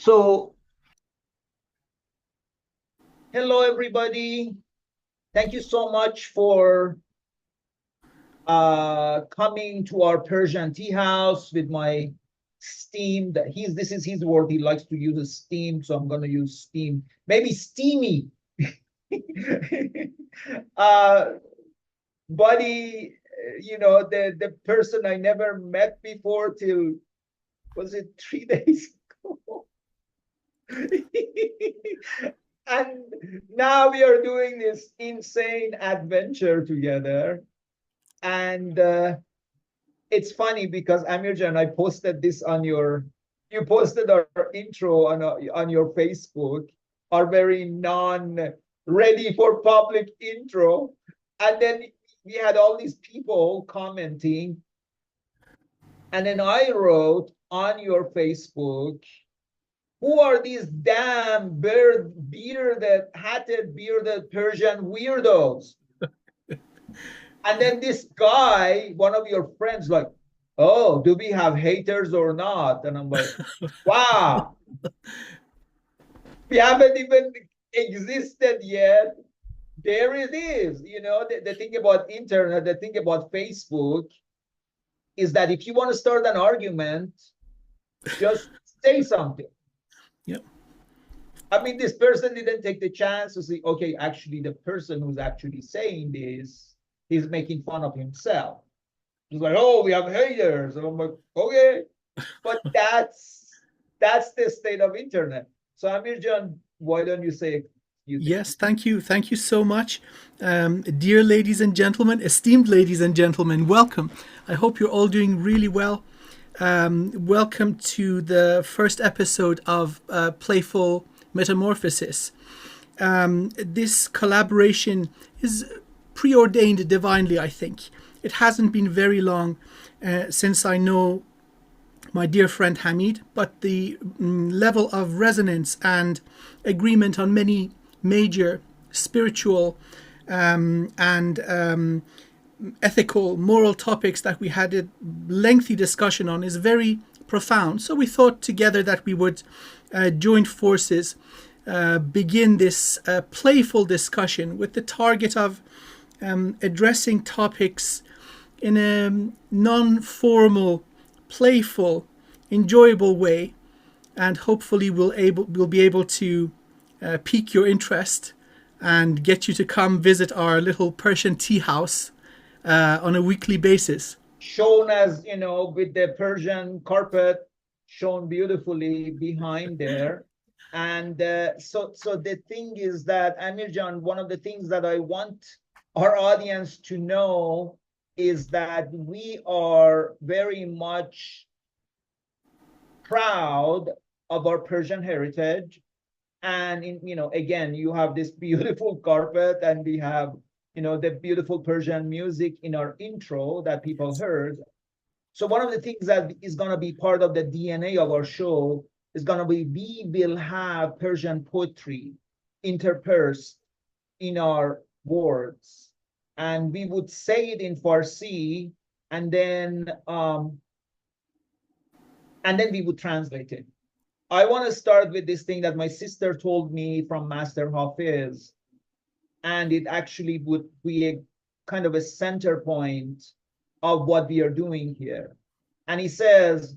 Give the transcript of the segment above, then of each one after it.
So, hello everybody. Thank you so much for coming to our Persian tea house with my steam. This is his word. He likes to use a steam, so I'm going to use steam. Maybe steamy. uh, buddy, the person I never met before till was it 3 days ago? And now we are doing this insane adventure together. And it's funny because Amirjan, I posted this on you posted our intro on your Facebook, our very non-ready for public intro. And then we had all these people commenting. And then I wrote on your Facebook, who are these damn hatted bearded Persian weirdos? And then this guy, one of your friends, like, oh, do we have haters or not? And I'm like, wow, we haven't even existed yet. There it is. The thing about internet, the thing about Facebook is that if you want to start an argument, just say something. Yep. I mean, this person didn't take the chance to say, okay, actually, the person who's actually saying this, he's making fun of himself. He's like, oh, we have haters. And I'm like, okay. But that's the state of internet. So Amir John, why don't you say Yes, thank you. Thank you so much. Dear ladies and gentlemen, esteemed ladies and gentlemen, welcome. I hope you're all doing really well. Welcome to the first episode of Playful Metamorphosis. This collaboration is preordained divinely, I think. It hasn't been very long since I know my dear friend Hamid, but the level of resonance and agreement on many major spiritual and ethical, moral topics that we had a lengthy discussion on is very profound. So we thought together that we would join forces, begin this playful discussion with the target of addressing topics in a non-formal, playful, enjoyable way, and hopefully we'll be able to pique your interest and get you to come visit our little Persian tea house on a weekly basis. Shown as, with the Persian carpet shown beautifully behind there. And so the thing is that, Amir John, one of the things that I want our audience to know is that we are very much proud of our Persian heritage. And again, you have this beautiful carpet, and we have the beautiful Persian music in our intro that people heard. So one of the things that is going to be part of the DNA of our show is going to be, we will have Persian poetry interspersed in our words, and we would say it in Farsi, and then we would translate it. I want to start with this thing that my sister told me from Master Hafiz, and it actually would be a kind of a center point of what we are doing here. And he says,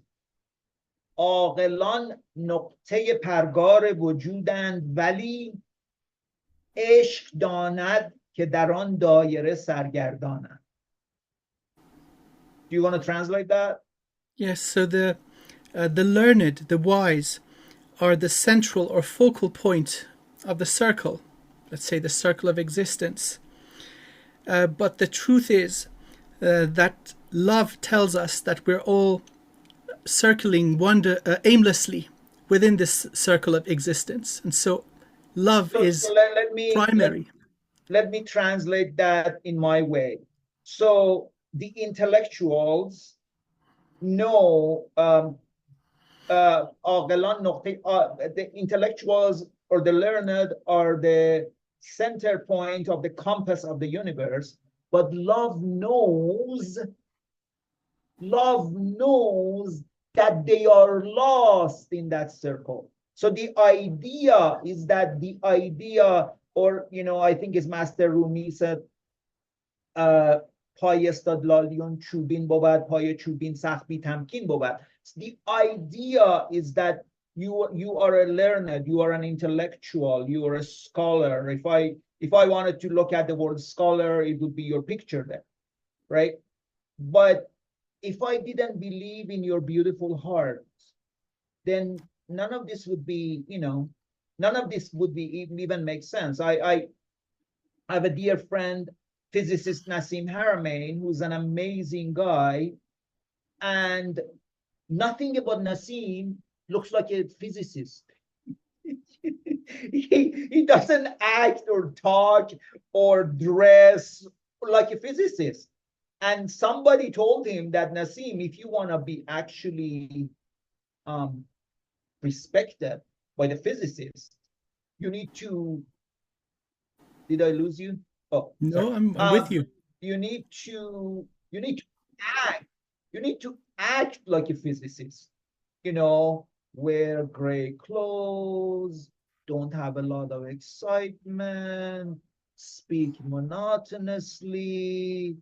عاقلان نقطه پرگار وجودند ولی عشق داند که در آن دایره سرگردانند. Do you want to translate that? Yes, so the learned, the wise, are the central or focal point of the circle, let's say the circle of existence. But the truth is that love tells us that we're all circling aimlessly within this circle of existence. And so love is primary. Let me translate that in my way. So the intellectuals know, the intellectuals or the learned are the center point of the compass of the universe, but love knows that they are lost in that circle. So the idea is that or, I think it's Master Rumi said, پای استدلالیون چوبین بود پای چوبین سخت بی تمکین بود. The idea is that you are a learned, you are an intellectual, you are a scholar. If I wanted to look at the word scholar, it would be your picture there, right? But if I didn't believe in your beautiful heart, then none of this would be, even make sense. I have a dear friend, physicist Nassim Haramein, who's an amazing guy, and nothing about Nassim looks like a physicist. he doesn't act or talk or dress like a physicist. And somebody told him that, Nassim, if you want to be actually respected by the physicists, you need to. Did I lose you? Oh, no, sorry. I'm with you. You need to act. You need to act like a physicist. Wear gray clothes, don't have a lot of excitement, speak monotonously.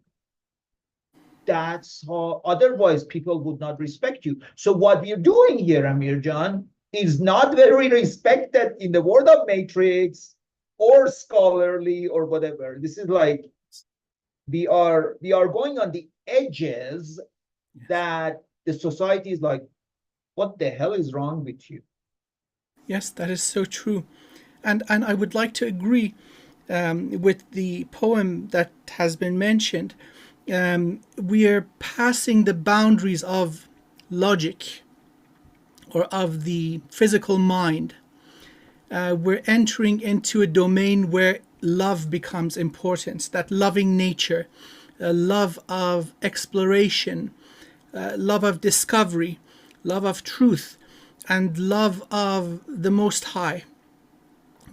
That's how, otherwise people would not respect you. So what we're doing here, Amir Jan, is not very respected in the world of Matrix or scholarly or whatever. This is like we are going on the edges that the society is like, what the hell is wrong with you? Yes, that is so true. And I would like to agree with the poem that has been mentioned. We are passing the boundaries of logic or of the physical mind. We're entering into a domain where love becomes important, that loving nature, love of exploration, love of discovery, love of truth, and love of the Most High.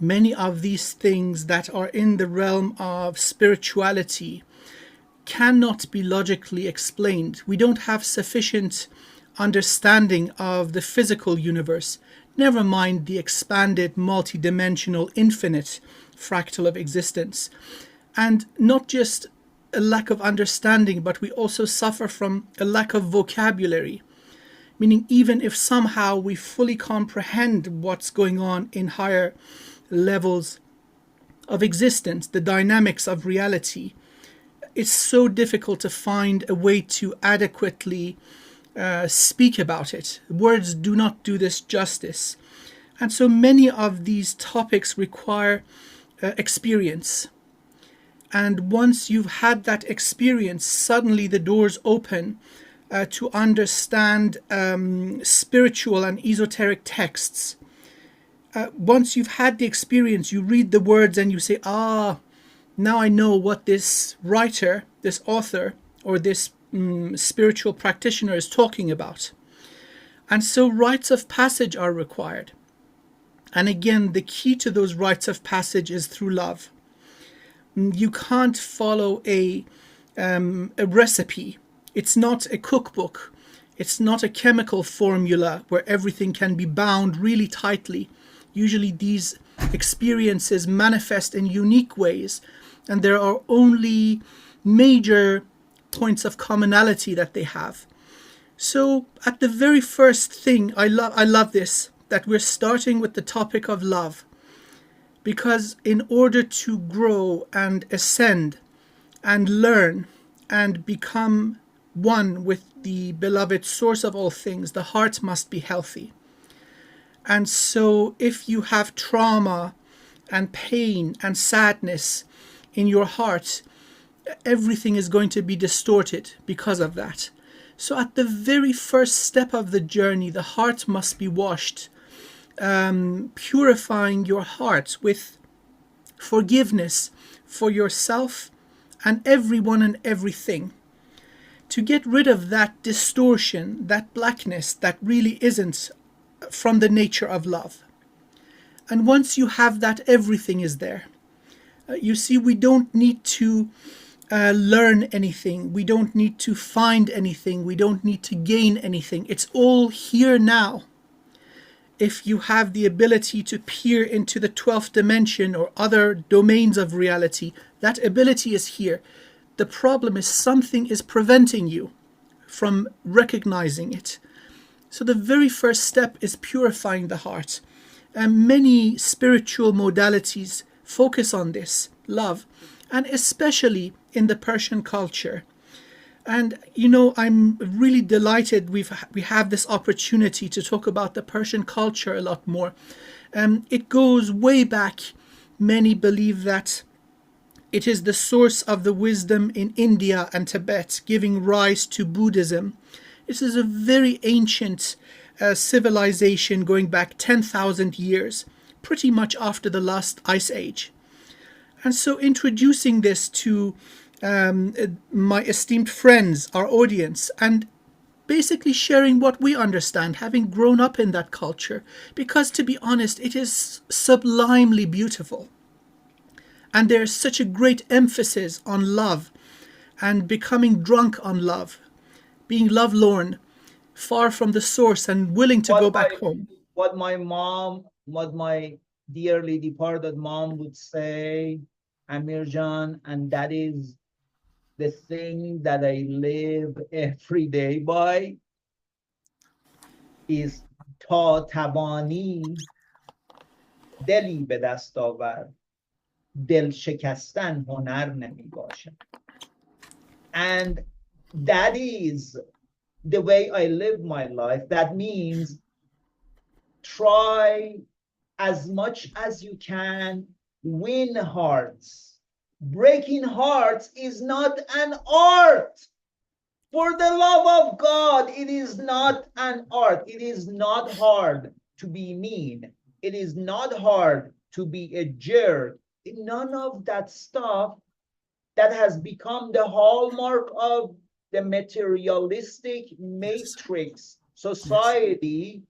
Many of these things that are in the realm of spirituality cannot be logically explained. We don't have sufficient understanding of the physical universe, never mind the expanded, multidimensional, infinite fractal of existence. And not just a lack of understanding, but we also suffer from a lack of vocabulary. Meaning, even if somehow we fully comprehend what's going on in higher levels of existence, the dynamics of reality, it's so difficult to find a way to adequately speak about it. Words do not do this justice. And so many of these topics require experience. And once you've had that experience, suddenly the doors open to understand spiritual and esoteric texts. Once you've had the experience, you read the words and you say, now I know what this writer, this author, or this spiritual practitioner is talking about. And so rites of passage are required. And again, the key to those rites of passage is through love. You can't follow a recipe. It's not a cookbook. It's not a chemical formula where everything can be bound really tightly. Usually these experiences manifest in unique ways, and there are only major points of commonality that they have. So at the very first thing, I love this, that we're starting with the topic of love. Because in order to grow and ascend and learn and become one with the beloved source of all things, the heart must be healthy. And so if you have trauma and pain and sadness in your heart, everything is going to be distorted because of that. So at the very first step of the journey, the heart must be washed, purifying your heart with forgiveness for yourself and everyone and everything, to get rid of that distortion, that blackness that really isn't from the nature of love. And once you have that, everything is there. You see, we don't need to learn anything. We don't need to find anything. We don't need to gain anything. It's all here now. if you have the ability to peer into the 12th dimension or other domains of reality, that ability is here. The problem is something is preventing you from recognizing it. So the very first step is purifying the heart. And many spiritual modalities focus on this, love, and especially in the Persian culture. And you know, I'm really delighted we have this opportunity to talk about the Persian culture a lot more. It goes way back. Many believe that it is the source of the wisdom in India and Tibet, giving rise to Buddhism. This is a very ancient civilization going back 10,000 years, pretty much after the last ice age. And so introducing this to my esteemed friends, our audience, and basically sharing what we understand, having grown up in that culture, because to be honest, it is sublimely beautiful. And there's such a great emphasis on love and becoming drunk on love, being lovelorn, far from the source and willing to go back home. What my dearly departed mom would say, Amir Jan, and that is the thing that I live every day by, is تا توانی دلی به دست آور، دل شکستن هنر نمی باشد. And that is the way I live my life. That means try as much as you can, win hearts. Breaking hearts is not an art. For the love of God, it is not an art. It is not hard to be mean. It is not hard to be a jerk. None of that stuff that has become the hallmark of the materialistic matrix society,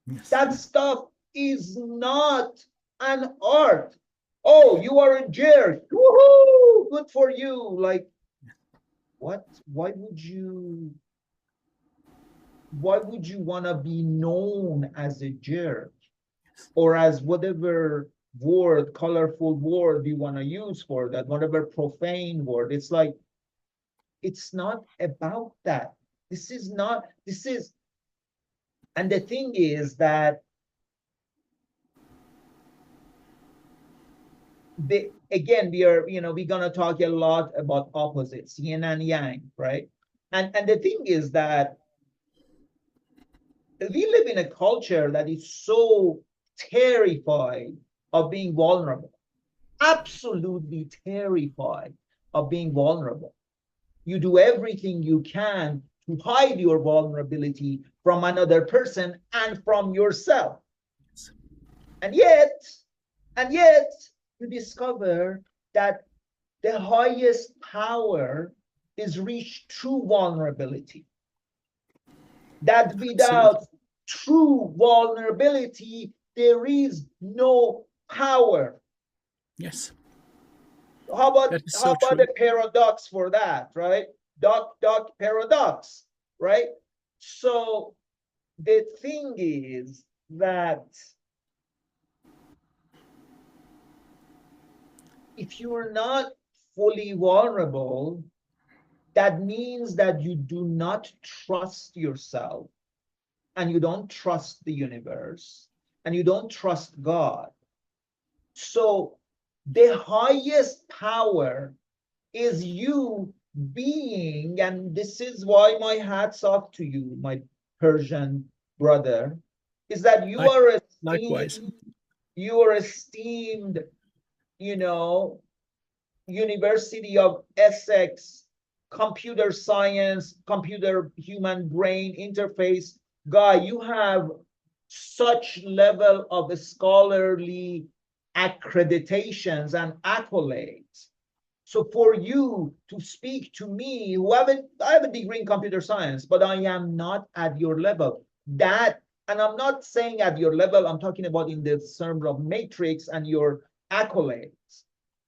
yes. That stuff is not an art. Oh, you are a jerk. Woohoo! Good for you. Like, what? Why would you want to be known as a jerk, or as whatever word, colorful word you want to use for that, whatever profane word? It's like, it's not about that. And the thing is that again, we're gonna talk a lot about opposites, yin and yang, right? And the thing is that we live in a culture that is so terrified of being vulnerable, absolutely terrified of being vulnerable. You do everything you can to hide your vulnerability from another person and from yourself. And yet, you discover that the highest power is reached through vulnerability. That without true vulnerability, there is no power. Yes. How about a paradox for that, right? Doc paradox, right? So the thing is that if you're not fully vulnerable, that means that you do not trust yourself, and you don't trust the universe, and you don't trust God. So the highest power is you being, and this is why my hat's off to you, my Persian brother, is that you are esteemed, likewise. You are esteemed, University of Essex, computer science, computer human brain interface guy. You have such level of scholarly accreditations and accolades. So for you to speak to me, I have a degree in computer science, but I am not at your level. And I'm not saying at your level, I'm talking about in the terms of matrix and your accolades.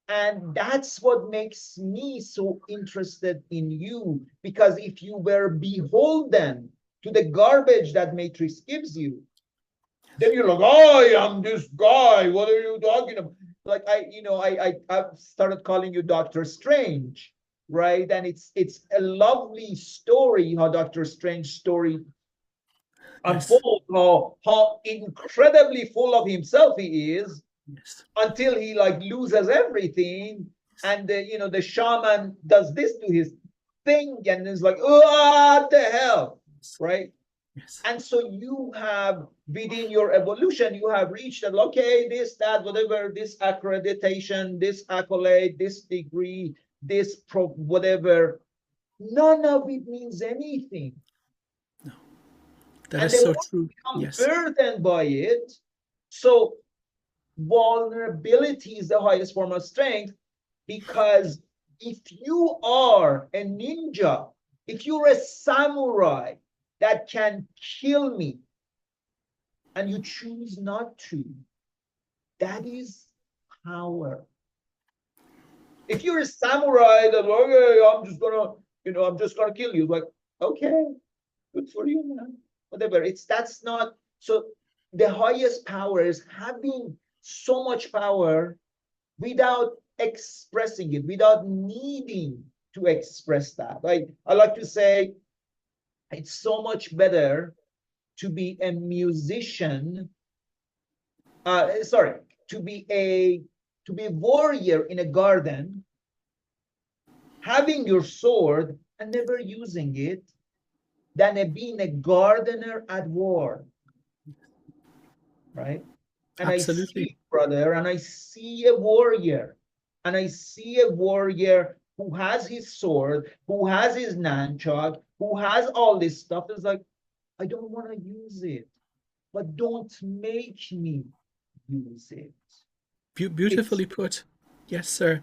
And that's what makes me so interested in you, because if you were beholden to the garbage that matrix gives you, Then you're like, I am this guy. What are you talking about? Like I've started calling you Doctor Strange, right? And it's a lovely story how Doctor Strange story Yes. unfolds, how incredibly full of himself he is, Yes. until he like loses everything, and the shaman does this to his thing, and it's like, what the hell, right? Yes. And so you have, within your evolution, you have reached that, okay, this, that, whatever, this accreditation, this accolade, this degree, this whatever, none of it means anything. No. That And is they so want to true. become Yes. burdened by it. So vulnerability is the highest form of strength, because if you are a ninja, if you're a samurai that can kill me, and you choose not to, that is power. If you're a samurai that, okay, I'm just gonna kill you, like, okay, good for you, man. Whatever. That's not so. The highest power is having so much power without expressing it, without needing to express that. I like to say, it's so much better to be a musician, sorry, to be a warrior in a garden, having your sword and never using it, than being a gardener at war, right? And I Absolutely. see, brother, and I see a warrior, and I see a warrior who has his sword, who has his nunchuck, who has all this stuff. It's like, I don't want to use it, but don't make me use it. Beautifully It's put. Yes, sir.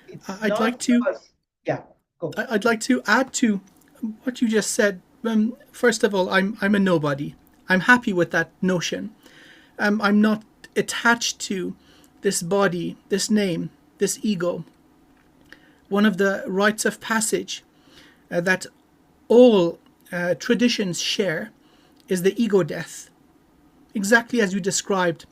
it's I'd like not to. just, yeah. Go. I'd like to add to what you just said. First of all, I'm a nobody. I'm happy with that notion. I'm not attached to this body, this name, this ego. One of the rites of passage that all traditions share is the ego death, exactly as you described,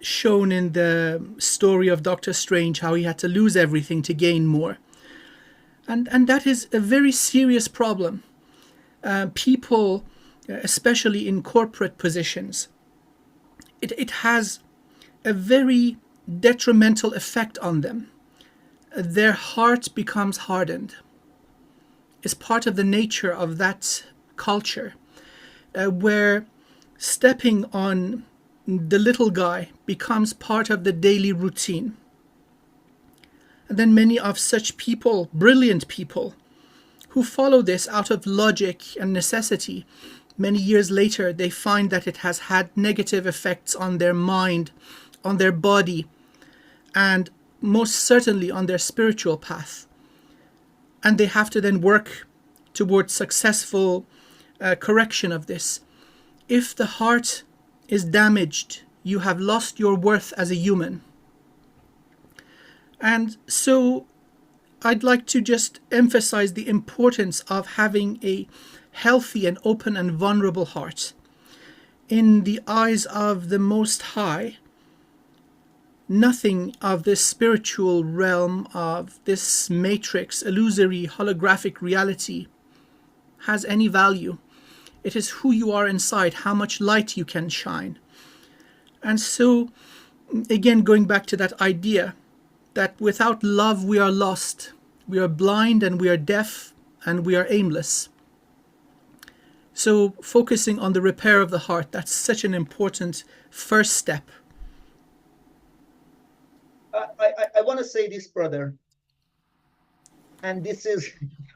shown in the story of Doctor Strange, how he had to lose everything to gain more. And that is a very serious problem. People, especially in corporate positions, it has a very detrimental effect on them. Their heart becomes hardened. It's part of the nature of that culture, where stepping on the little guy becomes part of the daily routine. And then many of such people, brilliant people, who follow this out of logic and necessity, many years later they find that it has had negative effects on their mind, on their body, and most certainly on their spiritual path. And they have to then work towards successful correction of this. If the heart is damaged, you have lost your worth as a human. And so I'd like to just emphasize the importance of having a healthy and open and vulnerable heart. In the eyes of the Most High, nothing of this spiritual realm, of this matrix, illusory, holographic reality has any value. It is who you are inside, how much light you can shine. And so, again, going back to that idea that without love we are lost, we are blind and we are deaf and we are aimless. So focusing on the repair of the heart, that's such an important first step. I want to say this, brother, and this is,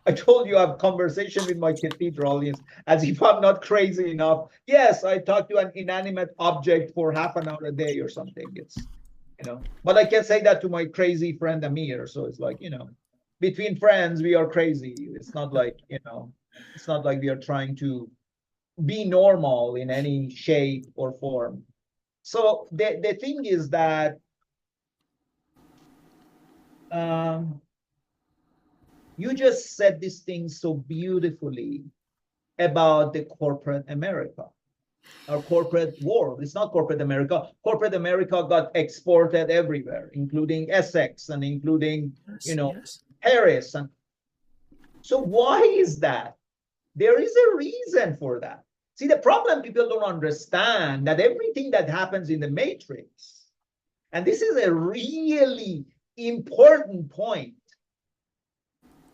I told you I have conversation with my cathedral audience as if I'm not crazy enough. Yes, I talk to an inanimate object for half an hour a day or something. It's, but I can say that to my crazy friend Amir. So it's like, between friends, we are crazy. It's not like, it's not like we are trying to be normal in any shape or form. So the thing is that you just said this thing so beautifully about the corporate America. our corporate world. It's not corporate America. Corporate America got exported everywhere, including Essex and including, Yes. Paris. And so why is that? There is a reason for that. See, the problem people don't understand that everything that happens in the matrix, and this is a really important point,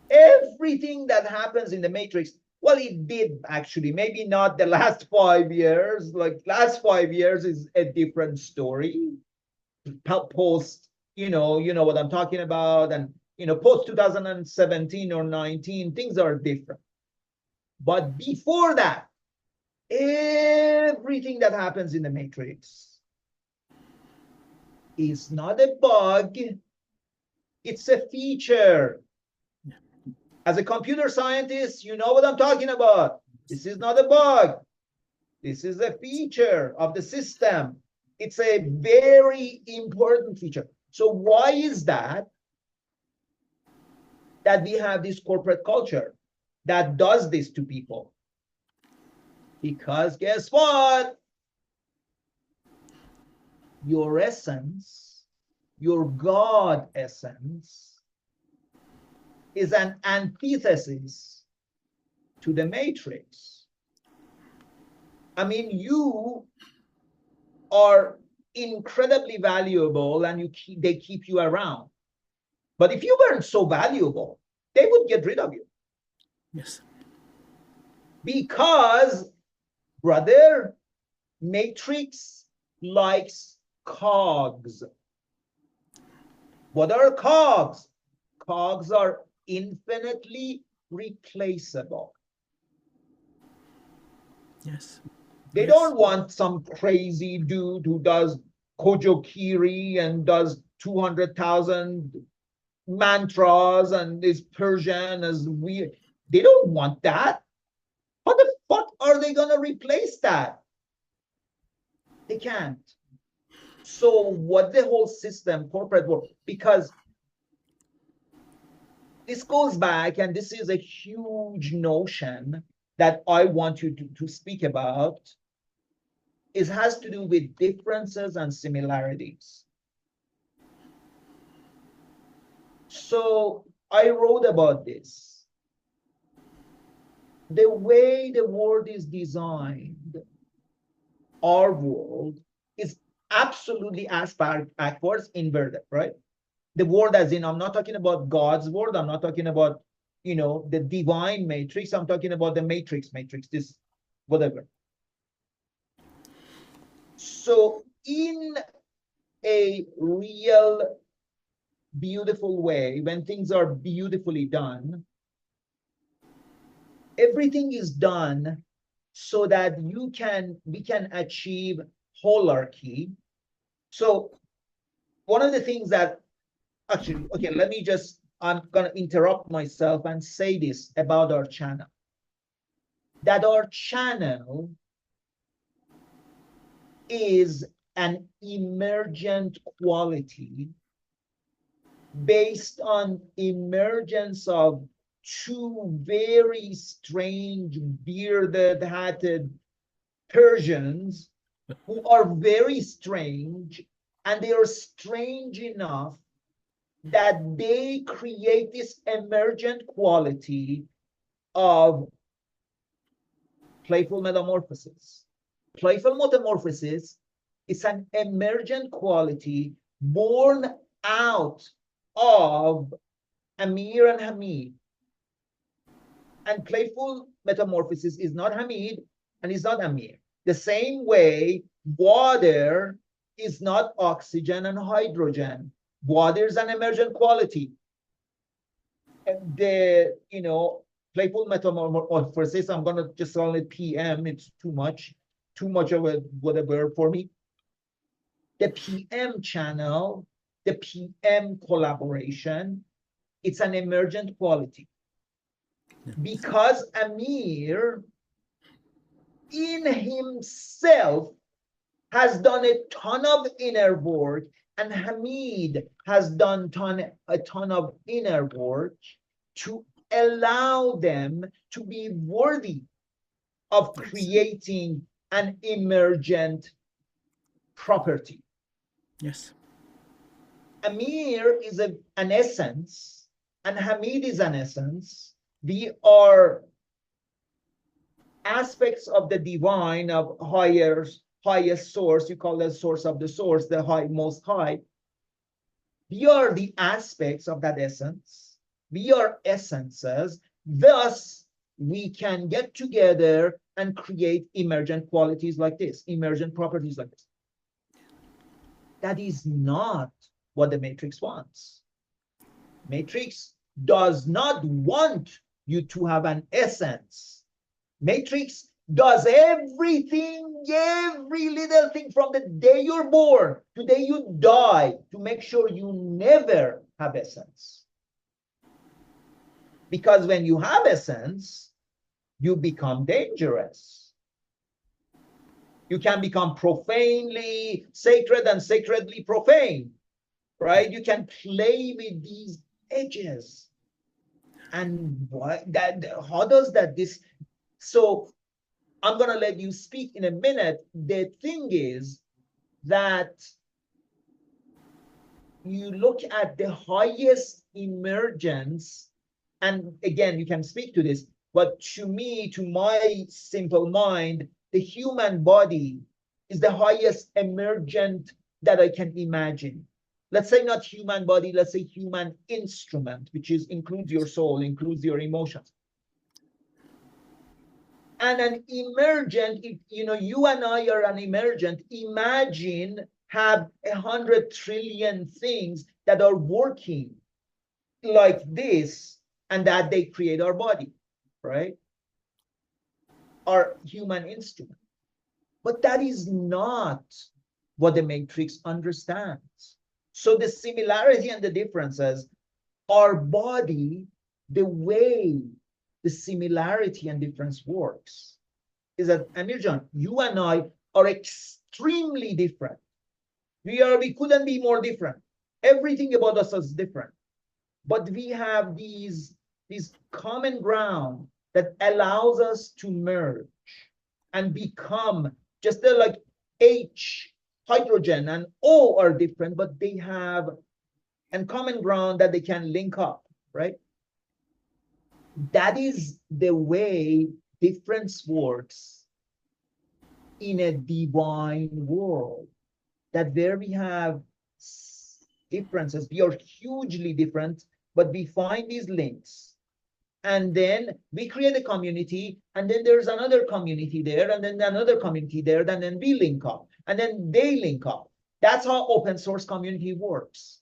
everything that happens in the matrix, well, it did actually, maybe not the last 5 years, like last 5 years is a different story. Post, you know what I'm talking about, and post 2017 or 19, things are different. But before that, everything that happens in the matrix is not a bug, it's a feature. As a computer scientist, you know what I'm talking about. This is not a bug. This is a feature of the system. It's a very important feature. So why is that we have this corporate culture that does this to people? Because guess what? Your essence, your God essence, is an antithesis to the matrix. I mean, you are incredibly valuable and they keep you around. But if you weren't so valuable, they would get rid of you. Yes. Because, brother, matrix likes cogs. What are cogs? Cogs are infinitely replaceable. Yes. They don't want some crazy dude who does Kuji-Kiri and does 200,000 mantras and is Persian as weird. They don't want that. How the fuck are they going to replace that? They can't. So what the whole system, corporate world, because this goes back, and this is a huge notion that I want you to speak about. It has to do with differences and similarities. So I wrote about this. The way the world is designed, our world, is absolutely ass backwards, inverted, right? The world as in, I'm not talking about God's world. I'm not talking about, the divine matrix. I'm talking about the matrix, this, whatever. So in a real beautiful way, when things are beautifully done, everything is done so that we can achieve holarchy. So one of the things that actually, okay, I'm going to interrupt myself and say this about our channel. That our channel is an emergent quality based on emergence of two very strange bearded hatted Persians who are very strange, and they are strange enough that they create this emergent quality of playful metamorphosis. Playful metamorphosis is an emergent quality born out of Amir and Hamid. And playful metamorphosis is not Hamid and is not Amir. The same way water is not oxygen and hydrogen. Water is an emergent quality. And the, playful metamorphosis, I'm going to just call it PM. It's too much of a whatever for me. The PM channel, the PM collaboration, it's an emergent quality. Because Amir in himself has done a ton of inner work, and Hamid has done a ton of inner work to allow them to be worthy of creating an emergent property. Yes. Amir is an essence, and Hamid is an essence. We are aspects of the divine, of highest source. You call the source of the source, the most high. We are the aspects of that essence. We are essences. Thus, we can get together and create emergent qualities like this, emergent properties like this. That is not what the Matrix wants. Matrix does not want you to have an essence. Matrix does everything, every little thing from the day you're born to the day you die to make sure you never have essence. Because when you have essence, you become dangerous. You can become profanely sacred and sacredly profane, right? You can play with these edges. And how does that so I'm going to let you speak in a minute. The thing is that you look at the highest emergence, and again, you can speak to this, but to me, to my simple mind, the human body is the highest emergent that I can imagine. Let's say not human body, let's say human instrument, which includes your soul, includes your emotions. And an emergent, you and I are an emergent. Imagine have 100 trillion things that are working like this, and that they create our body, right? Our human instrument. But that is not what the Matrix understands. So the similarity and the differences, our body, the way the similarity and difference works is that, Amir Jan, you and I are extremely different. We couldn't be more different. Everything about us is different. But we have these common ground that allows us to merge and become just like H, hydrogen, and O are different, but they have a common ground that they can link up, right? That is the way difference works in a divine world. That where we have differences, we are hugely different, but we find these links. And then we create a community, and then there's another community there, and then another community there, and then we link up, and then they link up. That's how open source community works,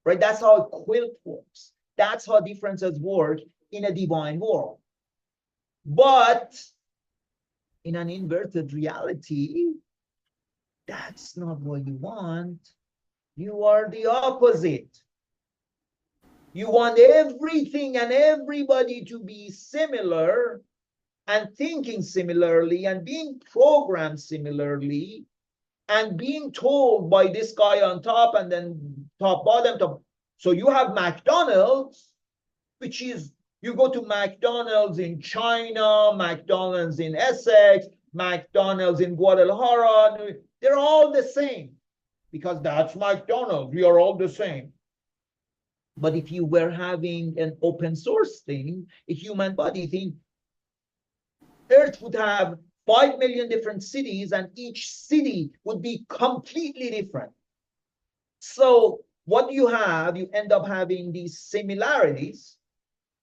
right? That's how a quilt works. That's how differences work in a divine world. But in an inverted reality, that's not what you want. You are the opposite. You want everything and everybody to be similar and thinking similarly and being programmed similarly and being told by this guy on top and then top, bottom, top. So you have McDonald's, which is, you go to McDonald's in China, McDonald's in Essex, McDonald's in Guadalajara. They're all the same because that's McDonald's. We are all the same. But if you were having an open source thing, a human body thing, Earth would have 5 million different cities, and each city would be completely different. So what you have, you end up having these similarities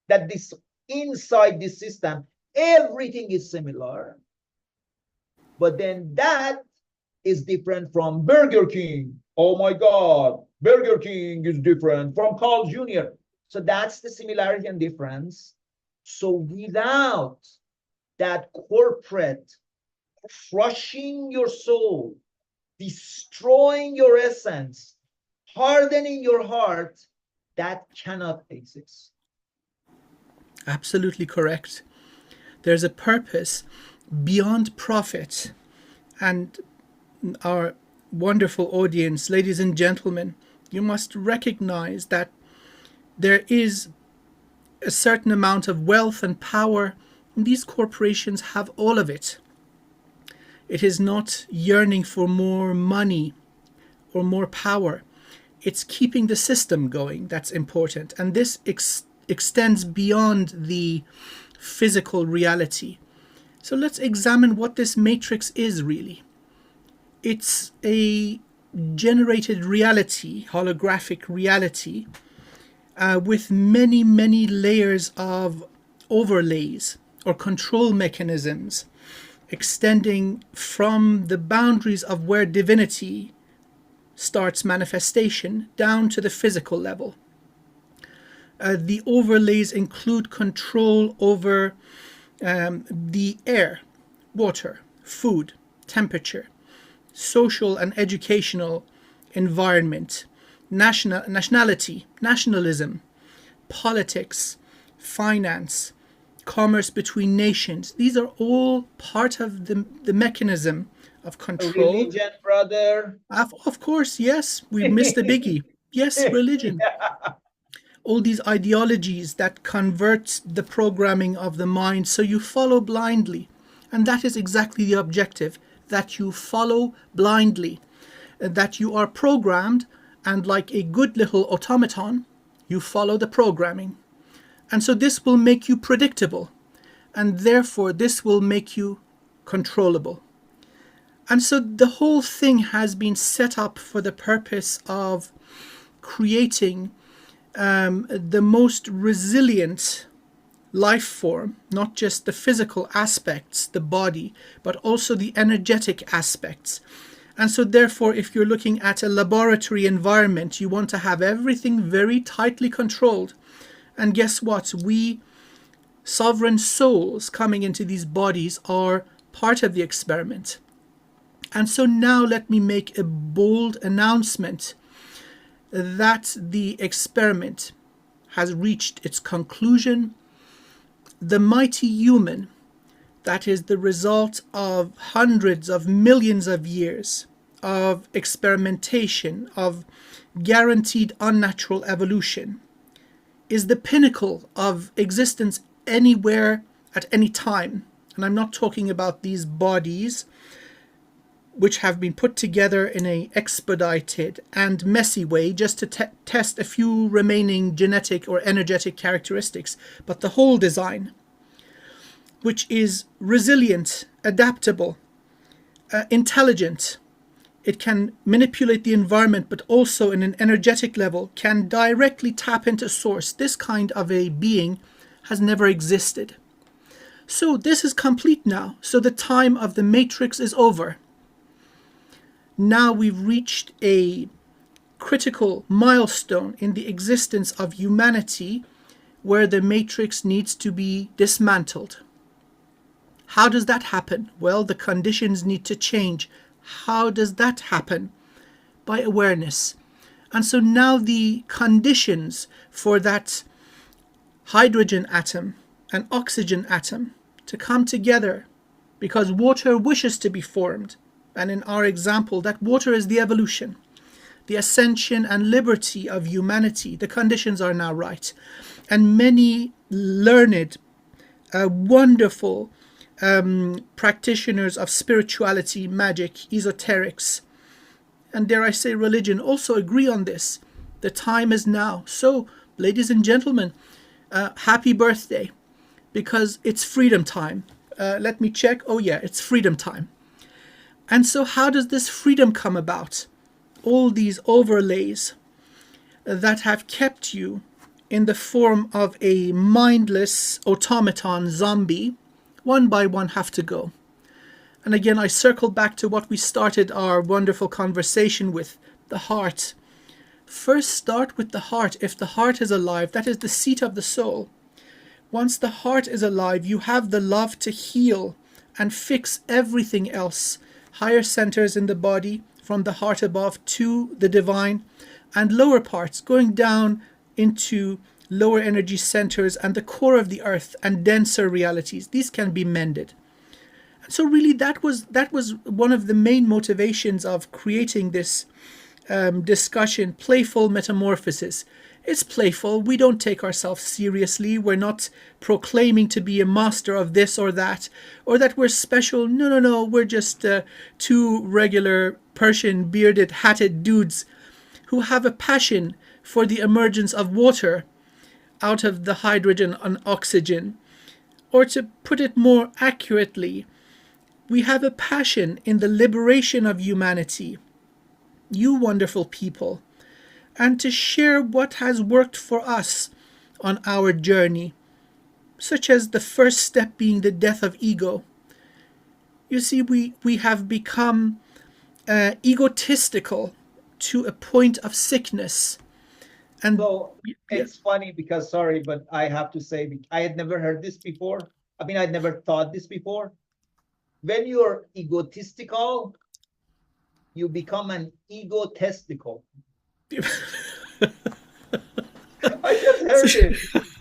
that this inside this system, everything is similar. But then that is different from Burger King. Oh my God, Burger King is different from Carl Jr. So that's the similarity and difference. So without that corporate crushing your soul, destroying your essence, hardening your heart, that cannot exist. Absolutely correct. There's a purpose beyond profit. And our wonderful audience, ladies and gentlemen, you must recognize that there is a certain amount of wealth and power, and these corporations have all of it. It is not yearning for more money or more power. It's keeping the system going that's important. And this extends beyond the physical reality. So let's examine what this matrix is really. It's a generated reality, holographic reality, with many, many layers of overlays or control mechanisms extending from the boundaries of where divinity starts manifestation down to the physical level. The overlays include control over the air, water, food, temperature, social and educational environment, nationality, nationalism, politics, finance, commerce between nations. These are all part of the mechanism of control. Religion, brother. Of course, yes, we missed a biggie. Yes, religion. All these ideologies that convert the programming of the mind so you follow blindly. And that is exactly the objective, that you follow blindly, that you are programmed, and like a good little automaton, you follow the programming. And so this will make you predictable, and therefore this will make you controllable. And so the whole thing has been set up for the purpose of creating the most resilient life form, not just the physical aspects, the body, but also the energetic aspects. And so therefore, if you're looking at a laboratory environment, you want to have everything very tightly controlled. And guess what? We sovereign souls coming into these bodies are part of the experiment. And so now let me make a bold announcement that the experiment has reached its conclusion. The mighty human, that is the result of hundreds of millions of years of experimentation, of guaranteed unnatural evolution, is the pinnacle of existence anywhere at any time. And I'm not talking about these bodies which have been put together in an expedited and messy way just to test a few remaining genetic or energetic characteristics, but the whole design, which is resilient, adaptable, intelligent. It can manipulate the environment, but also in an energetic level can directly tap into source. This kind of a being has never existed. So this is complete now. So the time of the matrix is over. Now we've reached a critical milestone in the existence of humanity where the matrix needs to be dismantled. How does that happen? Well, the conditions need to change. How does that happen? By awareness. And so now the conditions for that hydrogen atom and oxygen atom to come together, because water wishes to be formed. And in our example, that water is the evolution, the ascension and liberty of humanity. The conditions are now right. And many learned, wonderful practitioners of spirituality, magic, esoterics, and dare I say religion, also agree on this. The time is now. So, ladies and gentlemen, happy birthday, because it's freedom time. Let me check. Oh yeah, it's freedom time. And so how does this freedom come about? All these overlays that have kept you in the form of a mindless automaton zombie, one by one have to go. And again, I circle back to what we started our wonderful conversation with, the heart. First start with the heart. If the heart is alive, that is the seat of the soul. Once the heart is alive, you have the love to heal and fix everything else. Higher centers in the body, from the heart above to the divine, and lower parts going down into lower energy centers and the core of the earth and denser realities. These can be mended. And so really that was one of the main motivations of creating this discussion, playful metamorphosis, It's playful. We don't take ourselves seriously. We're not proclaiming to be a master of this or that we're special. No, no, no. We're just two regular Persian bearded hatted dudes who have a passion for the emergence of water out of the hydrogen and oxygen. Or to put it more accurately, we have a passion in the liberation of humanity, you wonderful people, and to share what has worked for us on our journey, such as the first step being the death of ego. You see, we have become egotistical to a point of sickness. And so it's funny because, sorry, but I have to say, I had never heard this before. I mean, I'd never thought this before. When you're egotistical, you become an ego-testicle. I just heard it.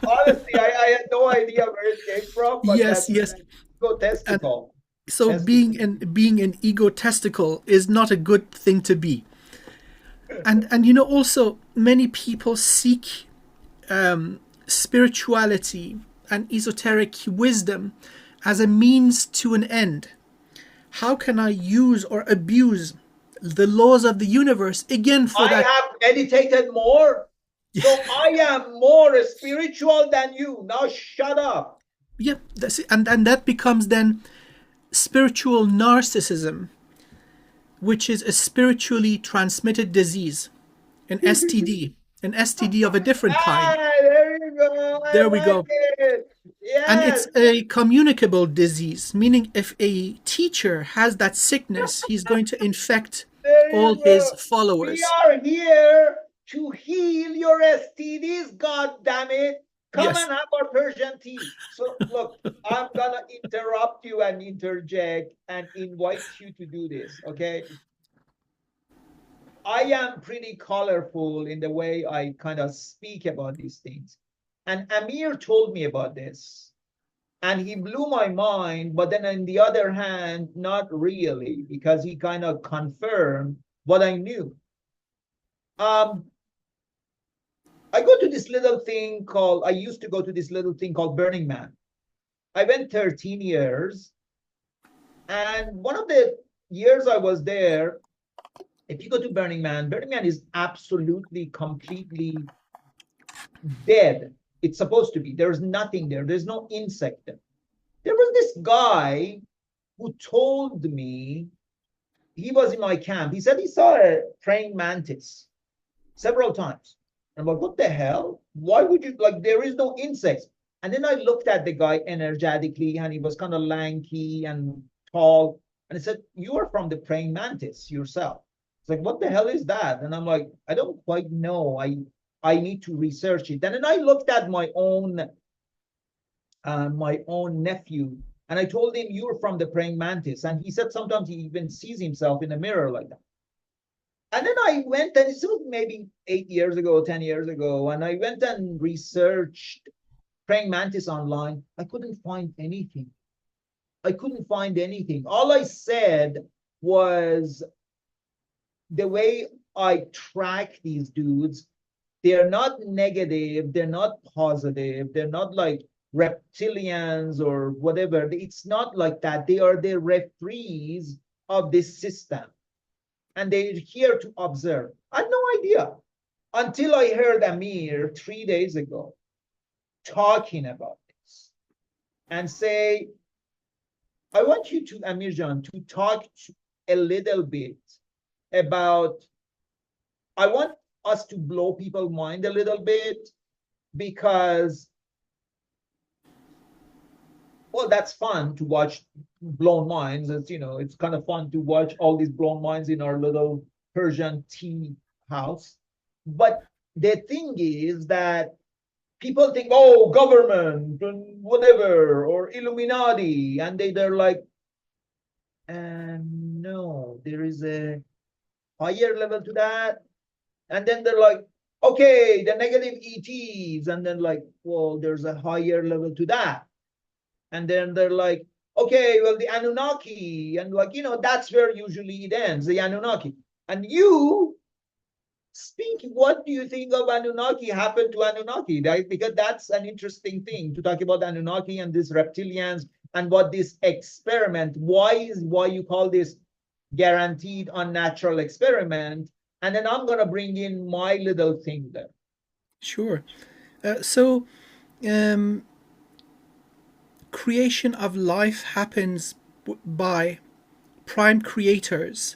Honestly, I had no idea where it came from. But yes, yes. Ego-testicle. So being an egotistical is not a good thing to be. And you know, also many people seek spirituality and esoteric wisdom as a means to an end. How can I use or abuse the laws of the universe again for that? I have meditated more, so I am more spiritual than you. Now shut up. Yeah, that's it. And that becomes then spiritual narcissism, which is a spiritually transmitted disease, an STD, an STD of a different kind. There you go. There we go. Yes. And it's a communicable disease, meaning if a teacher has that sickness, he's going to infect all his followers. We are here to heal your STDs, God damn it. Come and have our Persian tea. So look, I'm gonna interrupt you and interject and invite you to do this, okay? I am pretty colorful in the way I kind of speak about these things. And Amir told me about this. And he blew my mind, but then on the other hand, not really, because he kind of confirmed what I knew. I go to this little thing called, I used to go to this little thing called Burning Man. I went 13 years. And one of the years I was there, if you go to Burning Man is absolutely, completely dead. It's supposed to be. There's nothing there. There's no insect there. There was this guy who told me, he was in my camp. He said he saw a praying mantis several times. I'm like, what the hell? Why would you, like, there is no insects. And then I looked at the guy energetically, and he was kind of lanky and tall. And I said, you are from the praying mantis yourself. It's like, what the hell is that? And I'm like, I don't quite know. I need to research it. And then I looked at my own nephew, and I told him, you're from the praying mantis. And he said sometimes he even sees himself in a mirror like that. And then I went, and it was maybe 8 years ago, 10 years ago, and I went and researched praying mantis online. I couldn't find anything. I couldn't find anything. All I said was, the way I track these dudes, they're not negative, they're not positive, they're not like reptilians or whatever. It's not like that. They are the referees of this system, and they're here to observe. I had no idea until I heard Amir 3 days ago talking about this and say, I want you to, Amir Jan, to talk a little bit about, I want us to blow people's mind a little bit, because, well, that's fun to watch blown minds. It's, you know, it's kind of fun to watch all these blown minds in our little Persian tea house. But the thing is that people think, oh, government and whatever, or Illuminati, and they're like, no, there is a higher level to that. And then they're like, okay, the negative ETs, and then like, well, there's a higher level to that. And then they're like, okay, well, the Anunnaki, and like, you know, that's where usually it ends, the Anunnaki. And you speak, what do you think of Anunnaki happened to Anunnaki, right? Because that's an interesting thing to talk about Anunnaki and these reptilians and what this experiment, why you call this guaranteed unnatural experiment. And then I'm going to bring in my little thing there. Sure. Creation of life happens by prime creators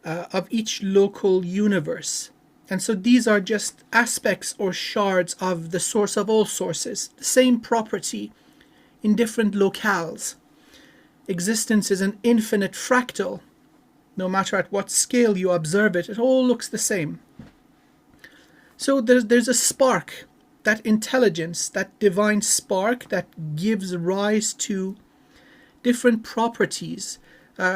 of each local universe. And so these are just aspects or shards of the source of all sources, the same property in different locales. Existence is an infinite fractal. No matter at what scale you observe it, it all looks the same. So there's a spark, that intelligence, that divine spark that gives rise to different properties,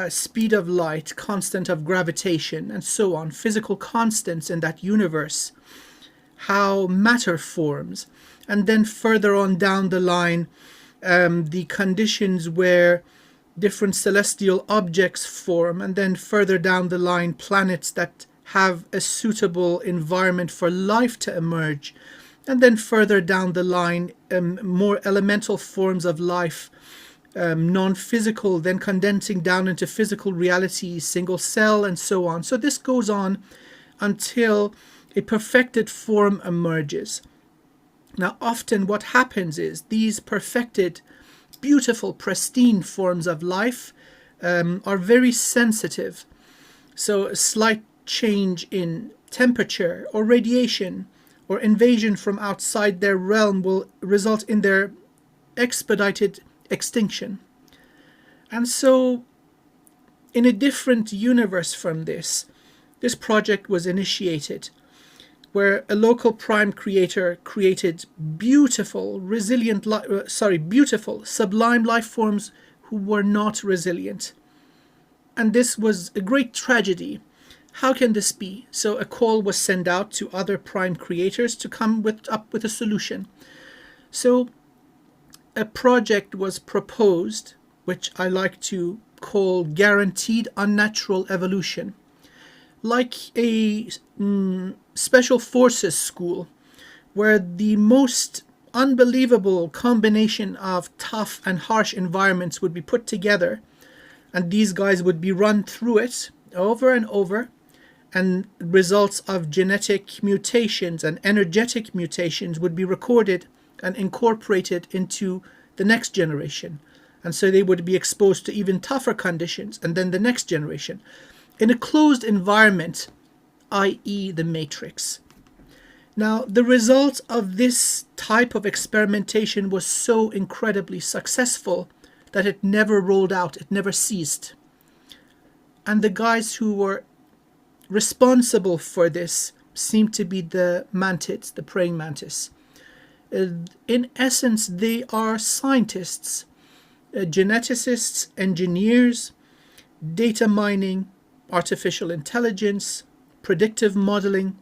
speed of light, constant of gravitation, and so on, physical constants in that universe, how matter forms, and then further on down the line, the conditions where different celestial objects form, and then further down the line, planets that have a suitable environment for life to emerge, and then further down the line, more elemental forms of life, non-physical, then condensing down into physical reality, single cell, and so on. So this goes on until a perfected form emerges. Now, often what happens is these perfected, beautiful, pristine forms of life are very sensitive. So a slight change in temperature or radiation or invasion from outside their realm will result in their expedited extinction. And so in a different universe from this project was initiated, where a local prime creator created beautiful, sublime life forms who were not resilient. And this was a great tragedy. How can this be? So a call was sent out to other prime creators to come up with a solution. So a project was proposed, which I like to call guaranteed unnatural evolution. Like a special forces school, where the most unbelievable combination of tough and harsh environments would be put together, and these guys would be run through it over and over, and results of genetic mutations and energetic mutations would be recorded and incorporated into the next generation. And so they would be exposed to even tougher conditions, and then the next generation, in a closed environment, i.e. the Matrix. Now, the result of this type of experimentation was so incredibly successful that it never rolled out, it never ceased. And the guys who were responsible for this seemed to be the mantids, the praying mantis. In essence, they are scientists, geneticists, engineers, data mining, artificial intelligence, predictive modeling,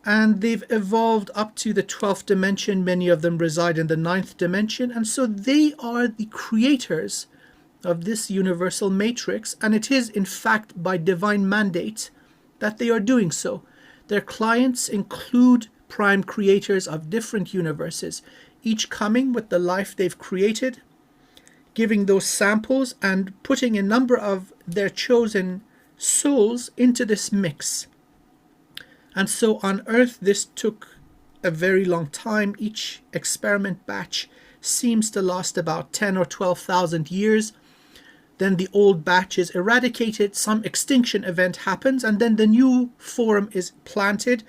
and they've evolved up to the 12th dimension. Many of them reside in the 9th dimension, and so they are the creators of this universal matrix, and it is in fact by divine mandate that they are doing so. Their clients include prime creators of different universes, each coming with the life they've created, giving those samples and putting a number of their chosen souls into this mix. And so on Earth, this took a very long time. Each experiment batch seems to last about 10 or 12,000 years. Then the old batch is eradicated, some extinction event happens, and then the new form is planted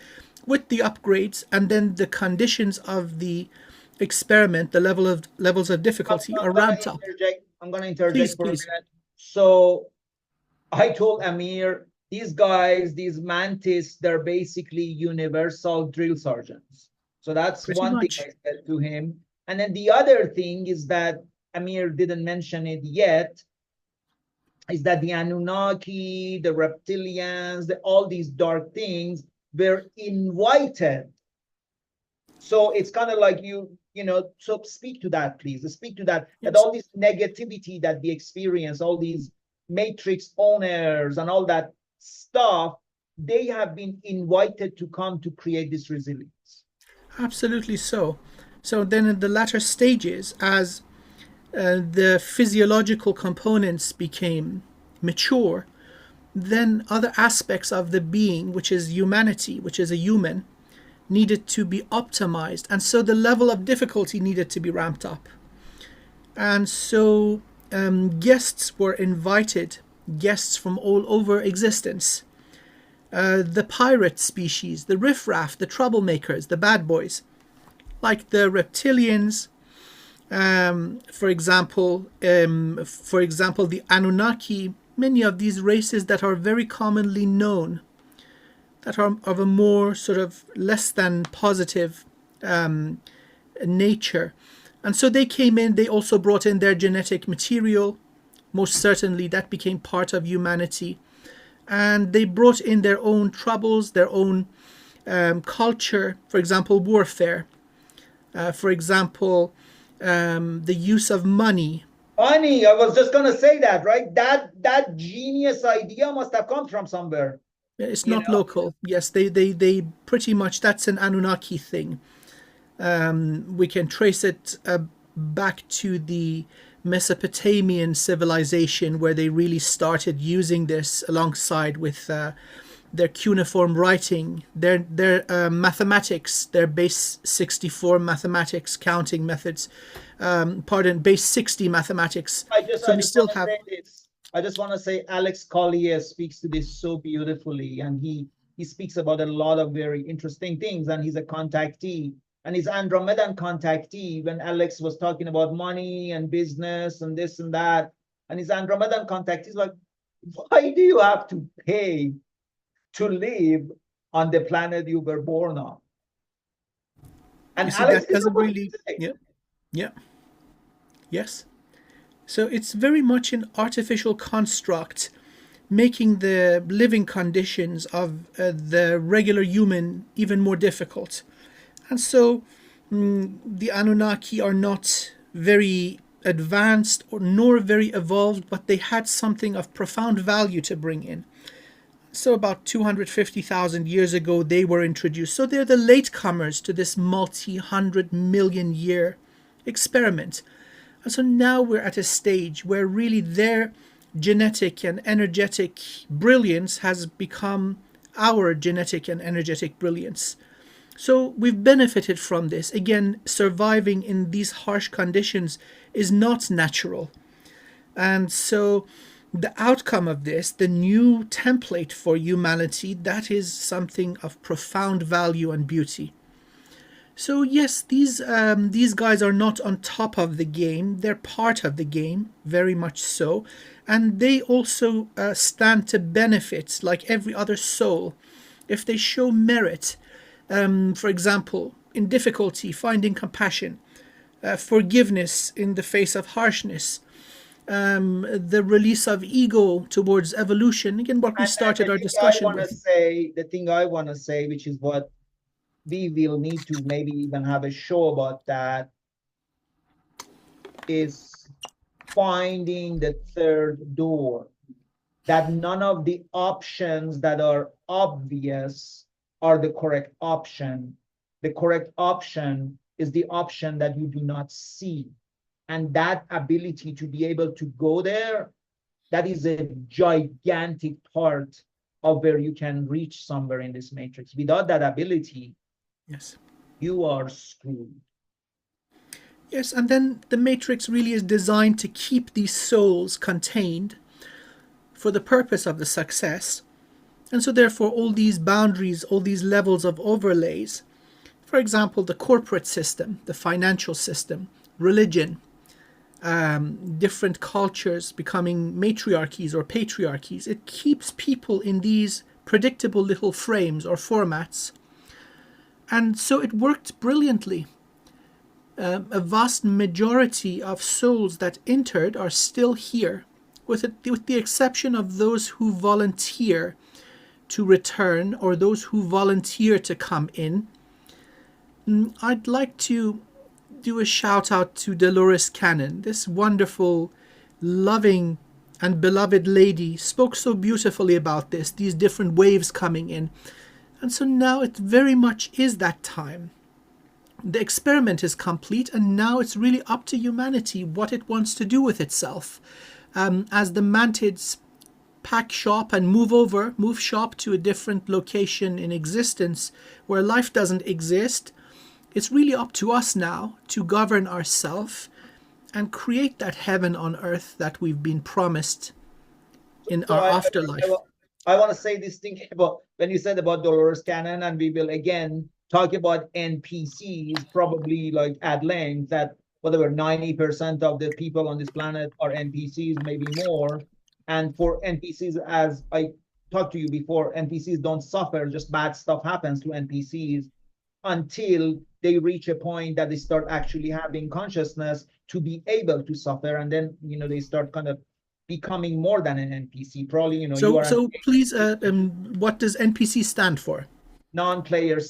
with the upgrades, and then the conditions of the experiment, the levels of difficulty are ramped up. I'm going to interject Please, for please. a minute. So I told Amir, these guys, these mantis, they're basically universal drill sergeants. So that's Pretty one much. thing I said to him. And then the other thing is that Amir didn't mention it yet, is that the Anunnaki, the reptilians, all these dark things were invited. So it's kind of like so speak to that, please. Speak to that, Yes. that all this negativity that we experience, all these matrix owners and all that stuff, they have been invited to come to create this resilience. Absolutely so. So then in the latter stages, as the physiological components became mature, then other aspects of the being, which is humanity, which is a human, needed to be optimized. And so the level of difficulty needed to be ramped up. And so guests were invited, guests from all over existence. The pirate species, the riffraff, the troublemakers, the bad boys, like the reptilians, for example, the Anunnaki, many of these races that are very commonly known, that are of a more sort of less than positive nature. And so they came in, they also brought in their genetic material. Most certainly that became part of humanity. And they brought in their own troubles, their own culture, for example, warfare. For example, the use of money. Money, I was just going to say that, right? That genius idea must have come from somewhere. It's not local. Yes, they pretty much, that's an Anunnaki thing. We can trace it back to the Mesopotamian civilization, where they really started using this alongside with their cuneiform writing, their mathematics, their base 64 mathematics counting methods, base 60 mathematics. I just want to say Alex Collier speaks to this so beautifully, and he speaks about a lot of very interesting things, and he's a contactee. And his Andromedan contactee, when Alex was talking about money and business and this and that, and his Andromedan contactee is like, why do you have to pay to live on the planet you were born on? And you see, Alex that doesn't really, yes. So it's very much an artificial construct, making the living conditions of the regular human even more difficult. And so the Anunnaki are not very advanced nor very evolved, but they had something of profound value to bring in. So about 250,000 years ago, they were introduced. So they're the latecomers to this multi-hundred million year experiment. And so now we're at a stage where really their genetic and energetic brilliance has become our genetic and energetic brilliance. So we've benefited from this. Again, surviving in these harsh conditions is not natural. And so the outcome of this, the new template for humanity, that is something of profound value and beauty. So yes, these guys are not on top of the game. They're part of the game, very much so. And they also stand to benefit, like every other soul, if they show merit. For example, in difficulty, finding compassion, forgiveness in the face of harshness, the release of ego towards evolution. Again, what we started our discussion with. The thing I want to say, which is what we will need to maybe even have a show about, that is finding the third door. That none of the options that are obvious are the correct option. The correct option is the option that you do not see. And that ability to be able to go there, that is a gigantic part of where you can reach somewhere in this matrix. Without that ability, yes, you are screwed. Yes, and then the matrix really is designed to keep these souls contained for the purpose of the success. And so therefore all these boundaries, all these levels of overlays, for example, the corporate system, the financial system, religion, different cultures becoming matriarchies or patriarchies, it keeps people in these predictable little frames or formats. And so it worked brilliantly. A vast majority of souls that entered are still here, with the exception of those who volunteer to return or those who volunteer to come in. I'd like to do a shout out to Dolores Cannon, this wonderful, loving and beloved lady spoke so beautifully about this, these different waves coming in. And so now it very much is that time. The experiment is complete, and now it's really up to humanity what it wants to do with itself. As the mantids pack shop and move shop to a different location in existence where life doesn't exist, it's really up to us now to govern ourselves and create that heaven on earth that we've been promised in our afterlife. I want to say this thing about when you said about Dolores Cannon, and we will again talk about NPCs probably like at length, that whatever 90% of the people on this planet are NPCs, maybe more. And for NPCs, as I talked to you before, NPCs don't suffer, just bad stuff happens to NPCs until they reach a point that they start actually having consciousness to be able to suffer. And then, they start kind of becoming more than an NPC. Probably, So please, what does NPC stand for? Non-player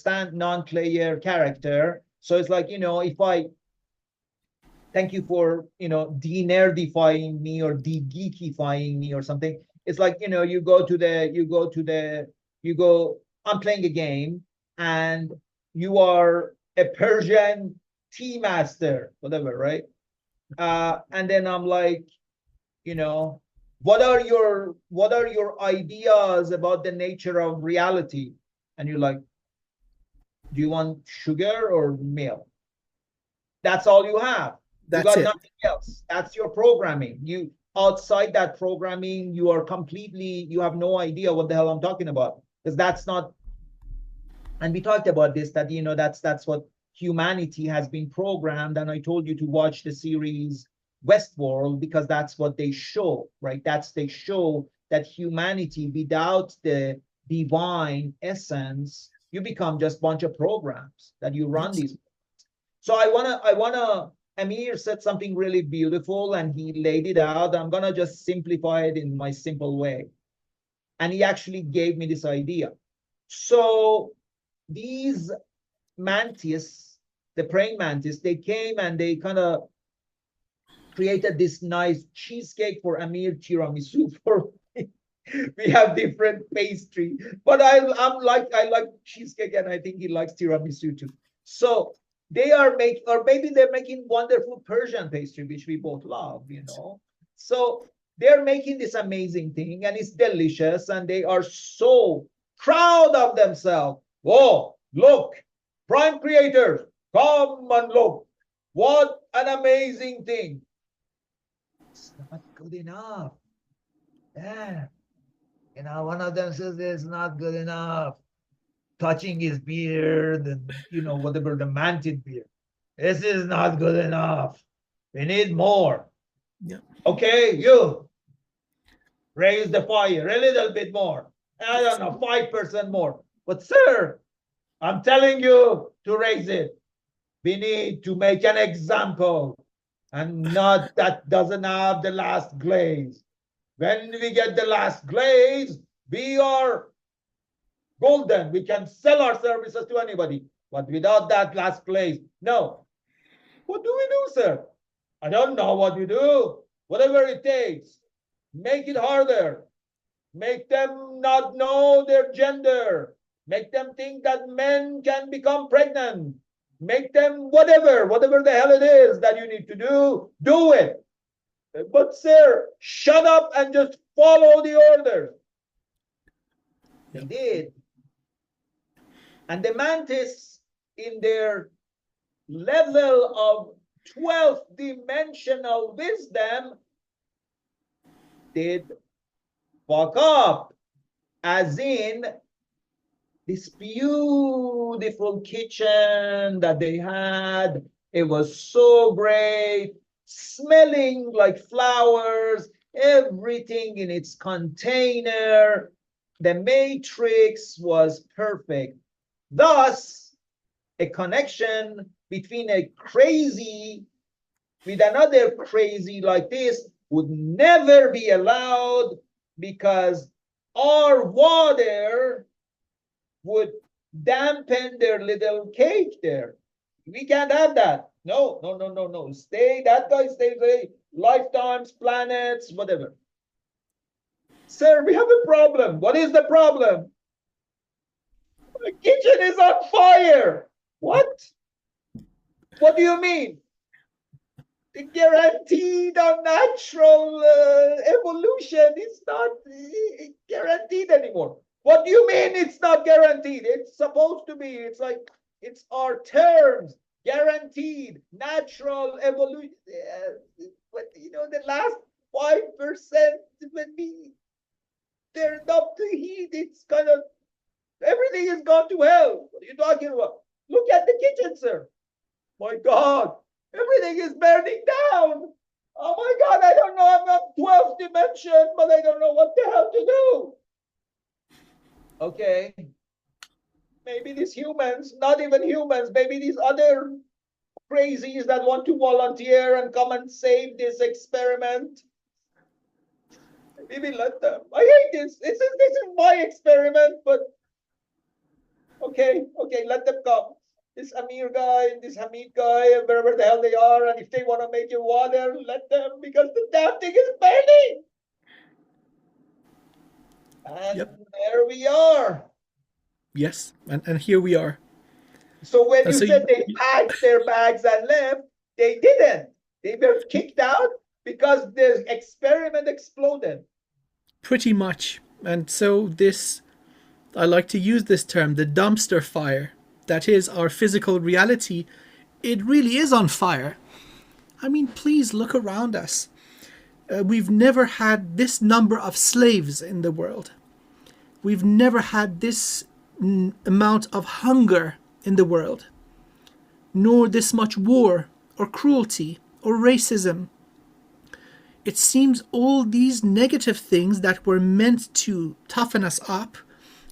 character. So it's like, if I thank you for, de-nerdifying me or de-geekifying me or something. It's like, I'm playing a game and you are a Persian tea master, whatever, right? And then I'm like, what are your ideas about the nature of reality? And you're like, do you want sugar or milk? That's all you have. You got nothing else. That's your programming. You outside that programming, you have no idea what the hell I'm talking about, because that's not. And we talked about this, that that's what humanity has been programmed. And I told you to watch the series Westworld, because that's what they show, right? They show that humanity without the divine essence, you become just a bunch of programs that you run these. So I wanna Amir said something really beautiful and he laid it out. I'm gonna just simplify it in my simple way. And he actually gave me this idea. So these mantis, the praying mantis, they came and they kind of created this nice cheesecake for Amir, tiramisu for me. We have different pastry, but I like cheesecake, and I think he likes tiramisu too. So they are they're making wonderful Persian pastry, which we both love, So they're making this amazing thing, and it's delicious, and they are so proud of themselves. Oh, look, prime creators, come and look. What an amazing thing. It's not good enough. Yeah. One of them says it's not good enough. Touching his beard and, whatever, the mantid beard. This is not good enough. We need more. Yeah. Okay, you raise the fire a little bit more. I don't know, 5% more. But sir, I'm telling you to raise it. We need to make an example, and not that doesn't have the last glaze. When we get the last glaze, we are golden. We can sell our services to anybody. But without that last glaze, no. What do we do, sir? I don't know what you do. Whatever it takes. Make it harder. Make them not know their gender. Make them think that men can become pregnant. Make them whatever the hell it is that you need to do it. But sir, shut up and just follow the orders. They did. And the mantis, in their level of 12th dimensional wisdom, did fuck up. As in, this beautiful kitchen that they had, it was so great, smelling like flowers, everything in its container. The matrix was perfect. Thus, a connection between a crazy with another crazy like this would never be allowed, because our water would dampen their little cake there. We can't have that. No. Stay, that guy stays away. Lifetimes, planets, whatever. Sir, we have a problem. What is the problem? The kitchen is on fire. What? What do you mean? The guaranteed or natural evolution is not guaranteed anymore. What do you mean it's not guaranteed? It's supposed to be. It's like, it's our terms. Guaranteed, natural evolution. But you know, the last 5%, when we turn up the heat, it's kind of, everything has gone to hell. What are you talking about? Look at the kitchen, sir. My God, everything is burning down. Oh my God, I don't know. I'm not 12th dimension, but I don't know what the hell to do. Okay. Maybe these humans, not even humans, maybe these other crazies that want to volunteer and come and save this experiment. Maybe let them. I hate this. This is my experiment, but okay, let them come. This Amir guy, this Hamid guy, wherever the hell they are, and if they want to make you water, let them, because the damn thing is burning. And there we are. Yes, and here we are. So when you said they packed their bags and left, they didn't. They were kicked out because the experiment exploded. Pretty much. And so this, I like to use this term, the dumpster fire. That is our physical reality. It really is on fire. I mean, please look around us. We've never had this number of slaves in the world. We've never had this amount of hunger in the world, nor this much war or cruelty or racism. It seems all these negative things that were meant to toughen us up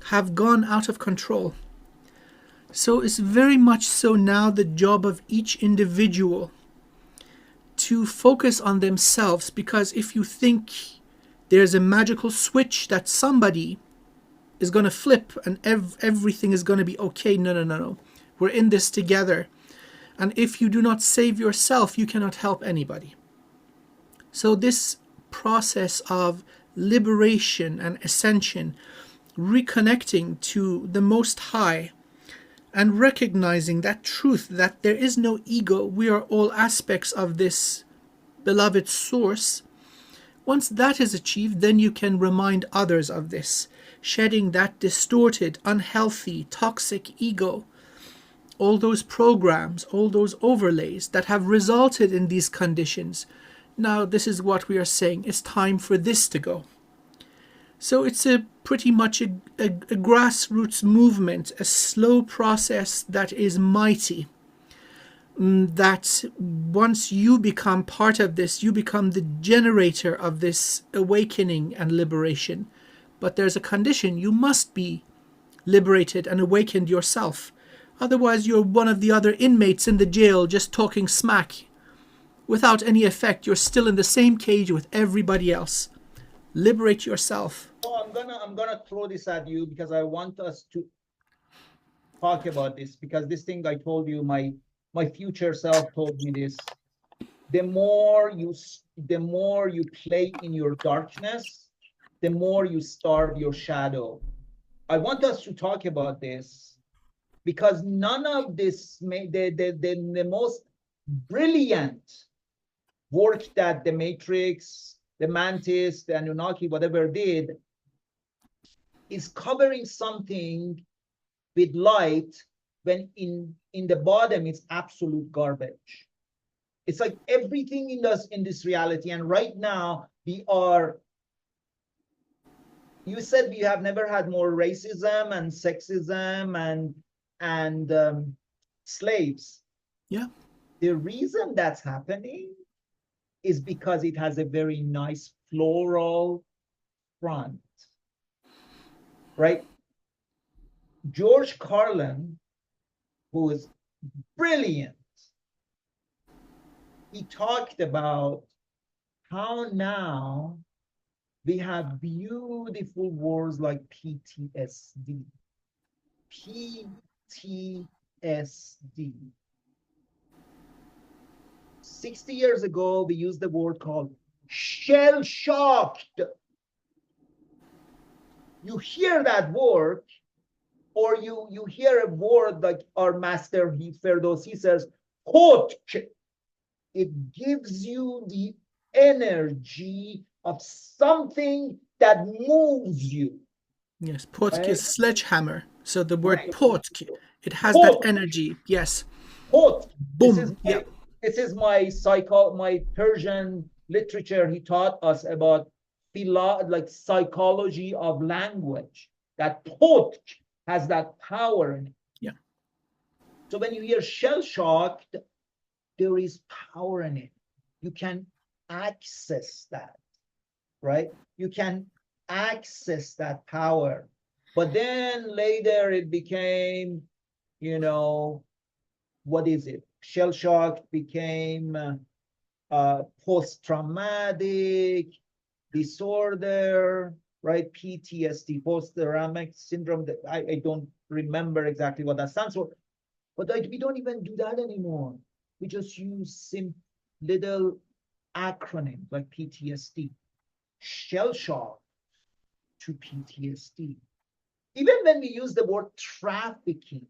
have gone out of control. So it's very much so now the job of each individual to focus on themselves, because if you think there's a magical switch that somebody is going to flip and everything is going to be okay, no. We're in this together. And if you do not save yourself, you cannot help anybody. So this process of liberation and ascension, reconnecting to the Most High, and recognizing that truth that there is no ego, we are all aspects of this beloved source. Once that is achieved, then you can remind others of this, shedding that distorted, unhealthy, toxic ego, all those programs, all those overlays that have resulted in these conditions. Now this is what we are saying, it's time for this to go. So it's pretty much a grassroots movement, a slow process that is mighty. That once you become part of this, you become the generator of this awakening and liberation. But there's a condition: you must be liberated and awakened yourself. Otherwise, you're one of the other inmates in the jail just talking smack. Without any effect, you're still in the same cage with everybody else. Liberate yourself. Oh, I'm gonna throw this at you because I want us to talk about this, because this thing I told you, my future self told me this. The more you play in your darkness, the more you starve your shadow. I want us to talk about this because none of this, the most brilliant work that the Matrix, the Mantis, the Anunnaki, whatever did, is covering something with light when in the bottom it's absolute garbage. It's like everything in this reality, and right now we are. You said we have never had more racism and sexism and slaves. Yeah. The reason that's happening is because it has a very nice floral front, right? George Carlin, who is brilliant, he talked about how now we have beautiful words like PTSD. PTSD. 60 years ago, we used the word called shell-shocked. you hear that word, or you hear a word like our master Ferdowsi says, Qutch, it gives you the energy of something that moves you. Yes, potk Right? is sledgehammer. So the word Right. potk, it has that Qutch, energy. Yes. Qutch. This is Boom. Yeah. my my Persian literature. He taught us about like psychology of language. That Qutch has that power in it. Yeah. So when you hear shell shock, there is power in it. You can access that, right? You can access that power. But then later it became, what is it? Shell shock became post-traumatic disorder, right? PTSD, post-traumatic syndrome. That I don't remember exactly what that stands for. But we don't even do that anymore. We just use little acronyms like PTSD, shell shock to PTSD. Even when we use the word trafficking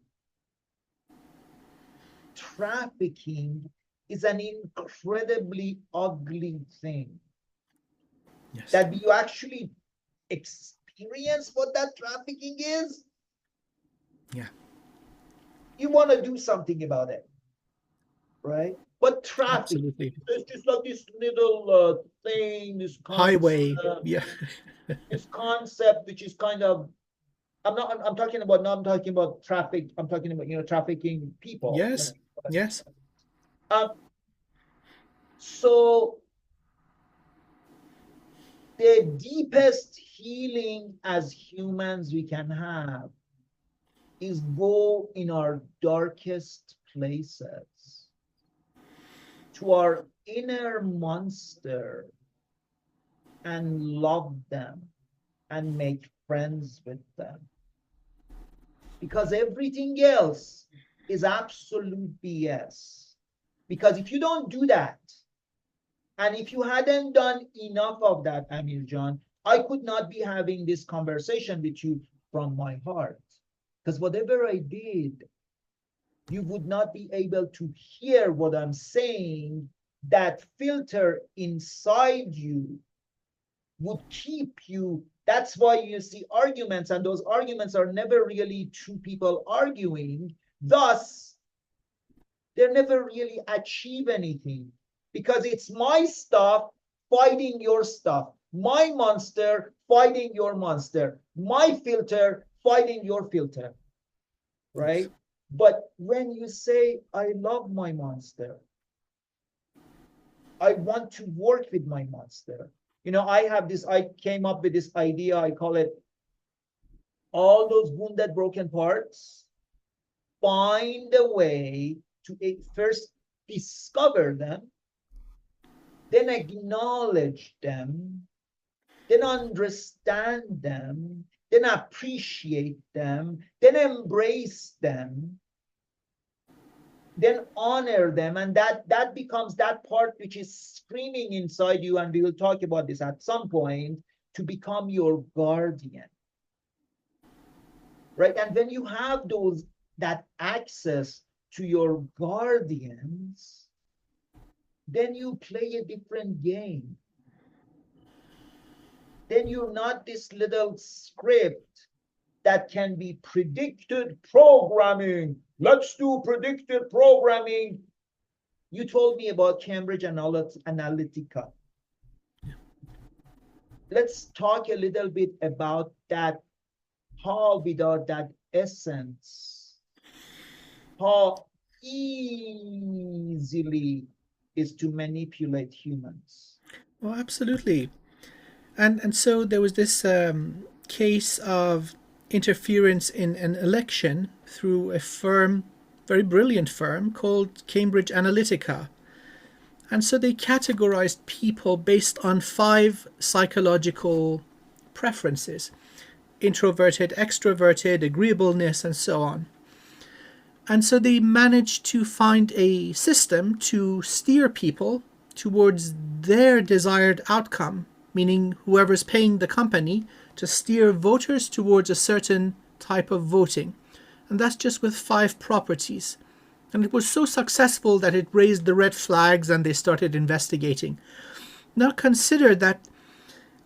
is an incredibly ugly thing. Yes. That you actually experience what that trafficking is. Yeah. You want to do something about it, right? But trafficking, Absolutely. it's just like this little thing, this Highway. concept, Yeah. this concept, which is kind of, I'm talking about traffic. I'm talking about, trafficking people. Yes. Yes. So the deepest healing as humans we can have is go in our darkest places to our inner monster and love them and make friends with them. Because everything else is absolute BS. Because if you don't do that, and if you hadn't done enough of that, Amir John, I could not be having this conversation with you from my heart. Because whatever I did, you would not be able to hear what I'm saying. That filter inside you would keep you. That's why you see arguments, and those arguments are never really two people arguing. Thus, they never really achieve anything, because it's my stuff fighting your stuff, my monster fighting your monster, my filter fighting your filter, right? Yes. But when you say, I love my monster, I want to work with my monster. I came up with this idea, I call it all those wounded, broken parts, find a way to first discover them, then acknowledge them, then understand them, then appreciate them, then embrace them, then honor them. And that becomes that part which is screaming inside you, and we will talk about this at some point, to become your guardian. Right? And when you have that access to your guardians, then you play a different game. Then you're not this little script that can be predicted programming. Let's do predicted programming. You told me about Cambridge Analytica. Let's talk a little bit about that. How without that essence, how easily is to manipulate humans. Oh, absolutely. And so there was this case of interference in an election through a firm, very brilliant firm called Cambridge Analytica. And so they categorized people based on 5 psychological preferences: introverted, extroverted, agreeableness, and so on. And so they managed to find a system to steer people towards their desired outcome, meaning whoever's paying the company to steer voters towards a certain type of voting. And that's just with 5 properties. And it was so successful that it raised the red flags and they started investigating. Now consider that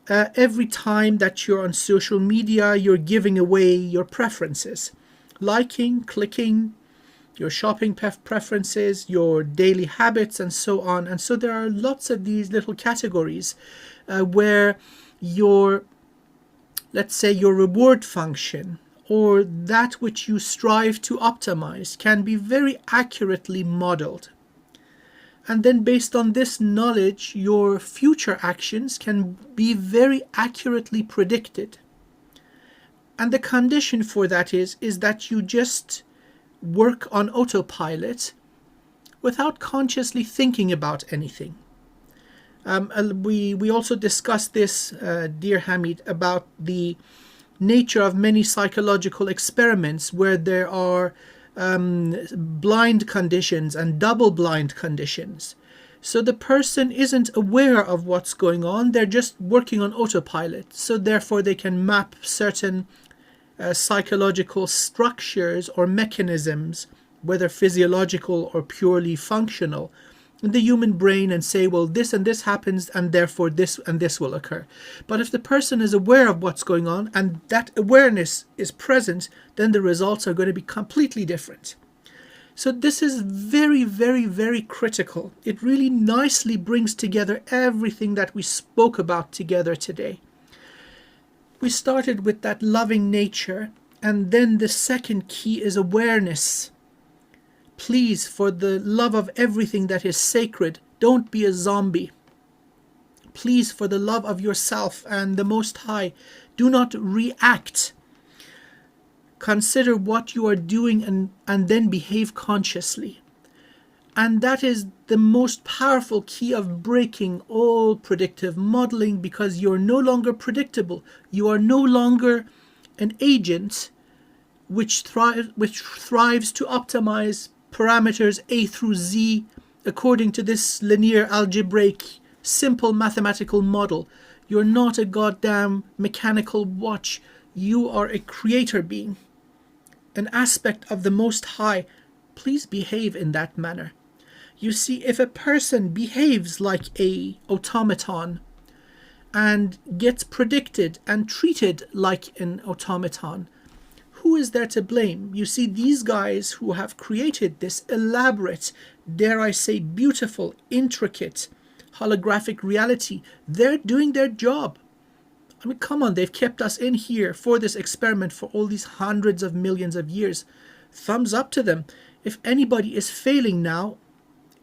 every time that you're on social media, you're giving away your preferences. Liking, clicking, your shopping preferences, your daily habits, and so on. And so there are lots of these little categories where your, let's say, your reward function or that which you strive to optimize can be very accurately modeled. And then based on this knowledge, your future actions can be very accurately predicted. And the condition for that is that you just work on autopilot without consciously thinking about anything. We also discussed this, dear Hamid, about the nature of many psychological experiments where there are blind conditions and double-blind conditions. So the person isn't aware of what's going on, they're just working on autopilot. So therefore they can map certain psychological structures or mechanisms, whether physiological or purely functional, in the human brain and say, well, this and this happens and therefore this and this will occur. But if the person is aware of what's going on and that awareness is present, then the results are going to be completely different. So this is very, very, very critical. It really nicely brings together everything that we spoke about together today. We started with that loving nature, and then the second key is awareness. Please, for the love of everything that is sacred, don't be a zombie. Please, for the love of yourself and the Most High, do not react. Consider what you are doing and then behave consciously. And that is the most powerful key of breaking all predictive modeling, because you're no longer predictable. You are no longer an agent which thrives to optimize parameters A through Z according to this linear algebraic simple mathematical model. You're not a goddamn mechanical watch. You are a creator being, an aspect of the Most High. Please behave in that manner. You see, if a person behaves like a automaton and gets predicted and treated like an automaton, who is there to blame? You see, these guys who have created this elaborate, dare I say, beautiful, intricate, holographic reality, they're doing their job. I mean, come on, they've kept us in here for this experiment for all these hundreds of millions of years. Thumbs up to them. If anybody is failing now,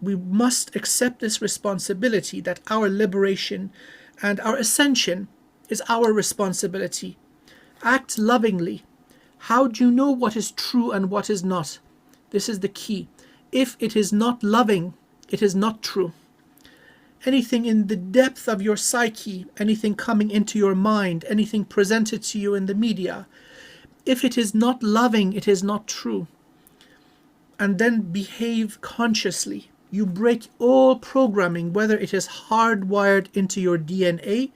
we must accept this responsibility that our liberation and our ascension is our responsibility. Act lovingly. How do you know what is true and what is not? This is the key. If it is not loving, it is not true. Anything in the depth of your psyche, anything coming into your mind, anything presented to you in the media, if it is not loving, it is not true. And then behave consciously. You break all programming, whether it is hardwired into your DNA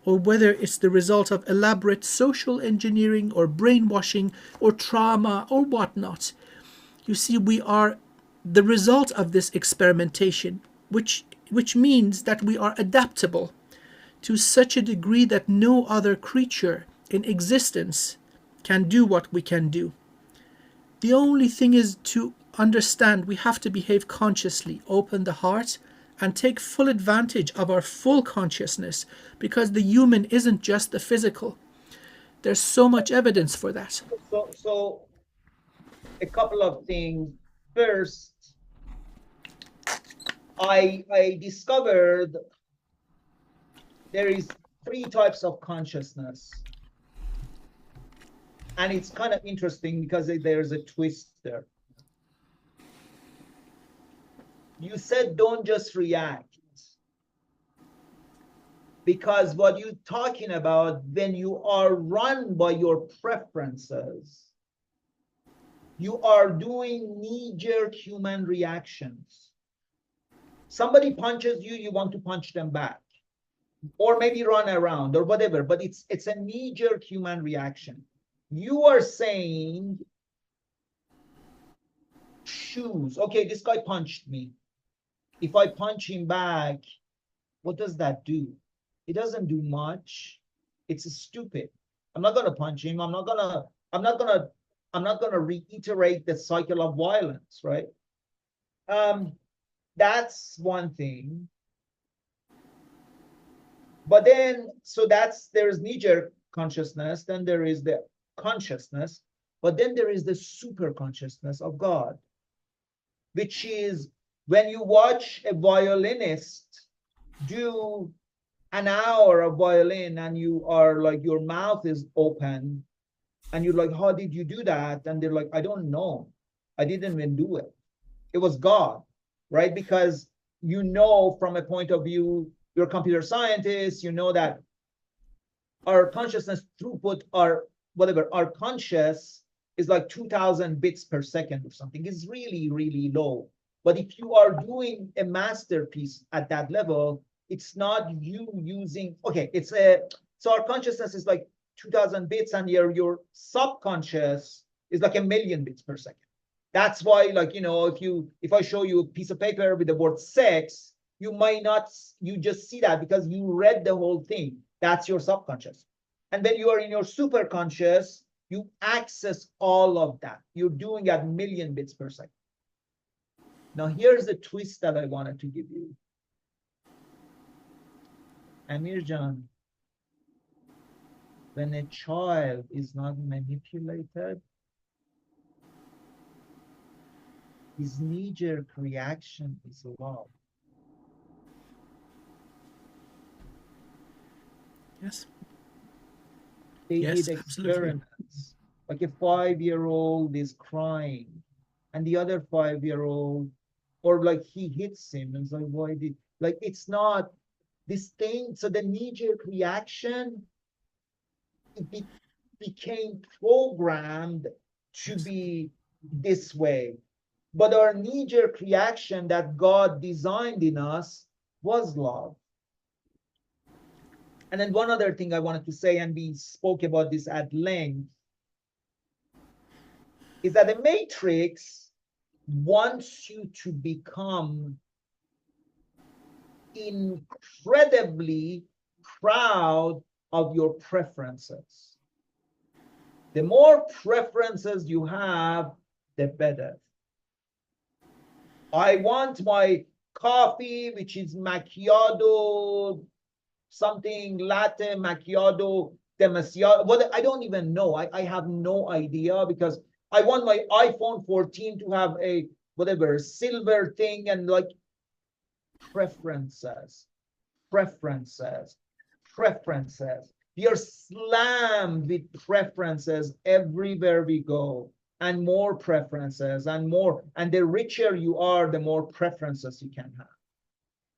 or whether it's the result of elaborate social engineering or brainwashing or trauma or whatnot. You see, we are the result of this experimentation, which means that we are adaptable to such a degree that no other creature in existence can do what we can do. The only thing is to understand we have to behave consciously, open the heart, and take full advantage of our full consciousness, because the human isn't just the physical. There's so much evidence for that. So a couple of things. First, I discovered there is 3 types of consciousness. And it's kind of interesting because there's a twist there. You said don't just react. Because what you're talking about, when you are run by your preferences, you are doing knee-jerk human reactions. Somebody punches you, you want to punch them back. or maybe run around or whatever, but it's a knee-jerk human reaction. You are saying, choose. Okay, this guy punched me. If I punch him back, what does that do? It doesn't do much. It's stupid. I'm not gonna punch him. I'm not gonna reiterate the cycle of violence, right? That's one thing. But then, so there's knee-jerk consciousness, then there is the consciousness, but then there is the super consciousness of God, which is when you watch a violinist do an hour of violin and you are like, your mouth is open and you're like, how did you do that? And they're like, I don't know. I didn't even do it. It was God, right? Because you know, from a point of view, you're a computer scientist, you know that our consciousness throughput, our whatever, our conscious is like 2000 bits per second or something. It's really, really low. But if you are doing a masterpiece at that level, it's not you using, okay, so our consciousness is like 2000 bits and your subconscious is like 1,000,000 bits per second. That's why, like, you know, if I show you a piece of paper with the word sex, you might not, you just see that because you read the whole thing. That's your subconscious. And when you are in your superconscious, you access all of that. You're doing at 1,000,000 bits per second. Now, here's the twist that I wanted to give you. Amir Jan, when a child is not manipulated, his knee-jerk reaction is love. Yes. They Yes, did absolutely. experiments. Like a 5-year-old is crying, and the other 5-year-old, or like he hits him, and it's like, why did, like, it's not this thing. So the knee-jerk reaction, it became programmed to be this way. But our knee-jerk reaction that God designed in us was love. And then one other thing I wanted to say, and we spoke about this at length, is that the matrix wants you to become incredibly proud of your preferences. The more preferences you have, the better. I want my coffee, which is macchiato, something latte, macchiato, demasiado. What, I don't even know. I have no idea, because I want my iPhone 14 to have a whatever silver thing, and like preferences. We are slammed with preferences everywhere we go, and more preferences and more. And the richer you are, the more preferences you can have,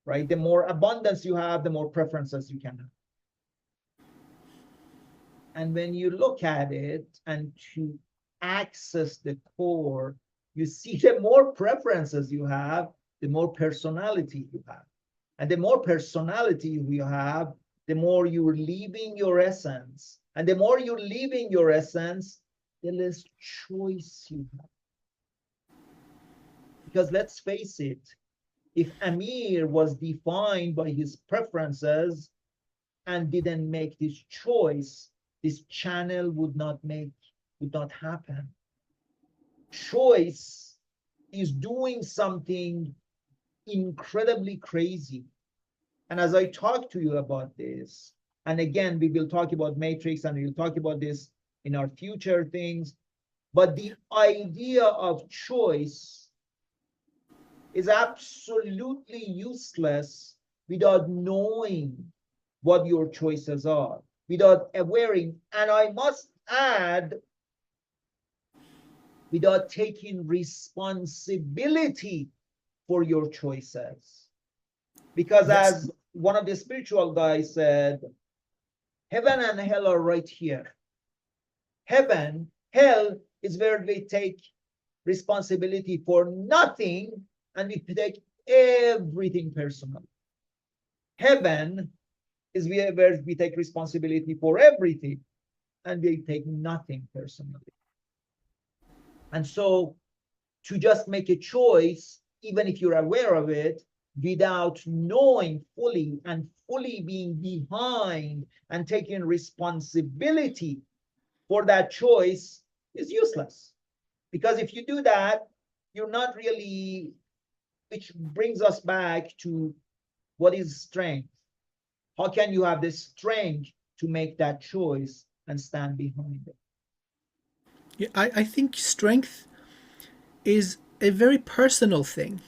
right? The more abundance you have, the more preferences you can have. And when you look at it and to access the core, you see the more preferences you have, the more personality you have. And the more personality you have, the more you're leaving your essence. And the more you're leaving your essence, the less choice you have. Because let's face it, if Amir was defined by his preferences and didn't make this choice, this channel would not happen. Choice is doing something incredibly crazy. And as I talk to you about this, and again, we will talk about matrix and we'll talk about this in our future things, but the idea of choice is absolutely useless without knowing what your choices are, without awareing, and I must add, without taking responsibility for your choices. Because yes, as one of the spiritual guys said, heaven and hell are right here. Heaven, hell is where we take responsibility for nothing and we take everything personal. Heaven is where we take responsibility for everything and we take nothing personally. And so to just make a choice, even if you're aware of it, without knowing fully and fully being behind and taking responsibility for that choice is useless. Because if you do that, you're not really, which brings us back to what is strength. How can you have the strength to make that choice and stand behind it? Yeah, I think strength is a very personal thing.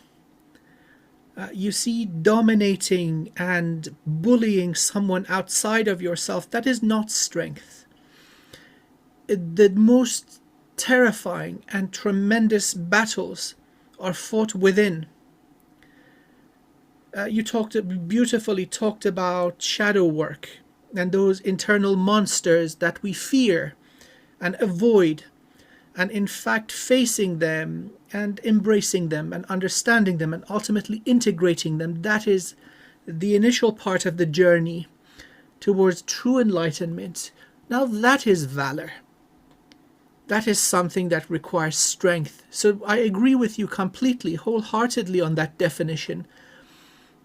You see, dominating and bullying someone outside of yourself, that is not strength. The most terrifying and tremendous battles are fought within. You beautifully talked about shadow work and those internal monsters that we fear and avoid, and in fact facing them and embracing them and understanding them and ultimately integrating them. That is the initial part of the journey towards true enlightenment. Now that is valor. That is something that requires strength. So I agree with you completely, wholeheartedly on that definition.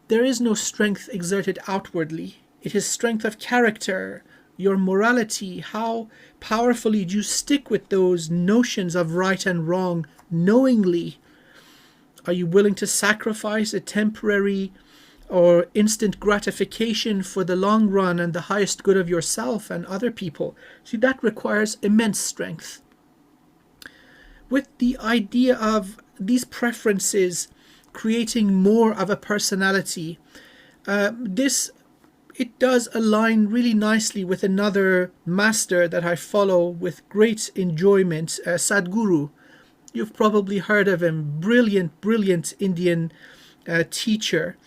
There is no strength exerted outwardly. It is strength of character, your morality, how powerfully you stick with those notions of right and wrong knowingly. Are you willing to sacrifice a temporary or instant gratification for the long run and the highest good of yourself and other people? See, that requires immense strength. With the idea of these preferences creating more of a personality, it does align really nicely with another master that I follow with great enjoyment, Sadhguru. You've probably heard of him, brilliant Indian teacher.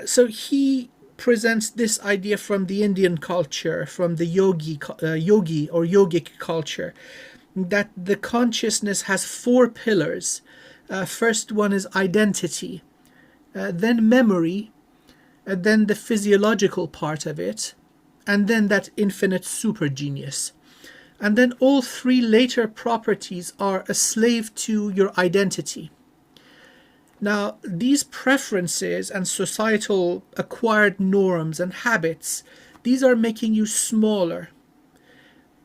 So he presents this idea from the Indian culture, from the yogi or yogic culture, that the consciousness has 4 pillars. First one is identity, then memory, then the physiological part of it, and then that infinite super genius. And then all 3 later properties are a slave to your identity. Now, these preferences and societal acquired norms and habits, these are making you smaller.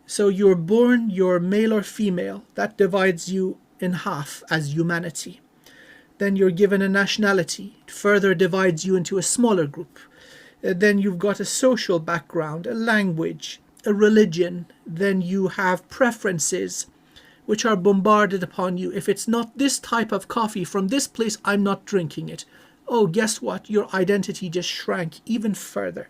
So you're born, you're male or female, that divides you in half as humanity. Then you're given a nationality, it further divides you into a smaller group. Then you've got a social background, a language, a religion. Then you have preferences which are bombarded upon you. If it's not this type of coffee from this place, I'm not drinking it. Oh, guess what? Your identity just shrank even further,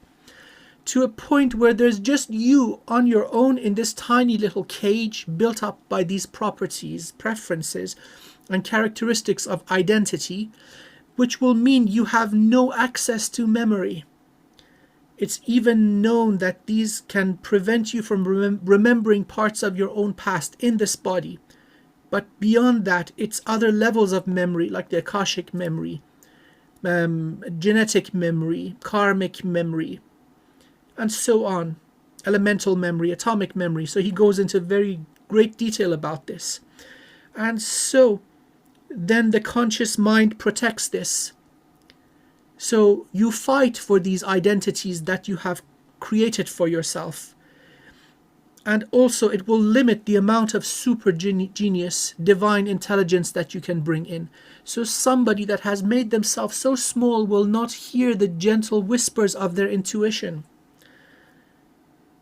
to a point where there's just you on your own in this tiny little cage built up by these properties, preferences, and characteristics of identity, which will mean you have no access to memory. It's even known that these can prevent you from remembering parts of your own past in this body. But beyond that, it's other levels of memory, like the Akashic memory, genetic memory, karmic memory, and so on. Elemental memory, atomic memory. So he goes into very great detail about this. And so then the conscious mind protects this. So you fight for these identities that you have created for yourself. And also it will limit the amount of super genius, divine intelligence that you can bring in. So somebody that has made themselves so small will not hear the gentle whispers of their intuition.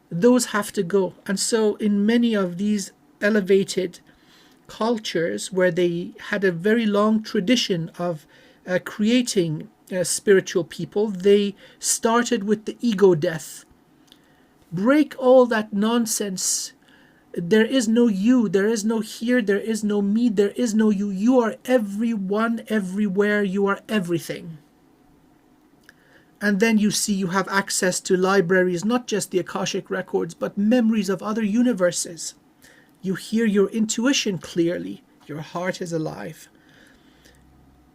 Those have to go. And so in many of these elevated cultures where they had a very long tradition of creating spiritual people, they started with the ego death. Break all that nonsense. There is no you, there is no here, there is no me, there is no you. You are everyone, everywhere, you are everything. And then you see you have access to libraries, not just the Akashic records, but memories of other universes. You hear your intuition clearly. Your heart is alive.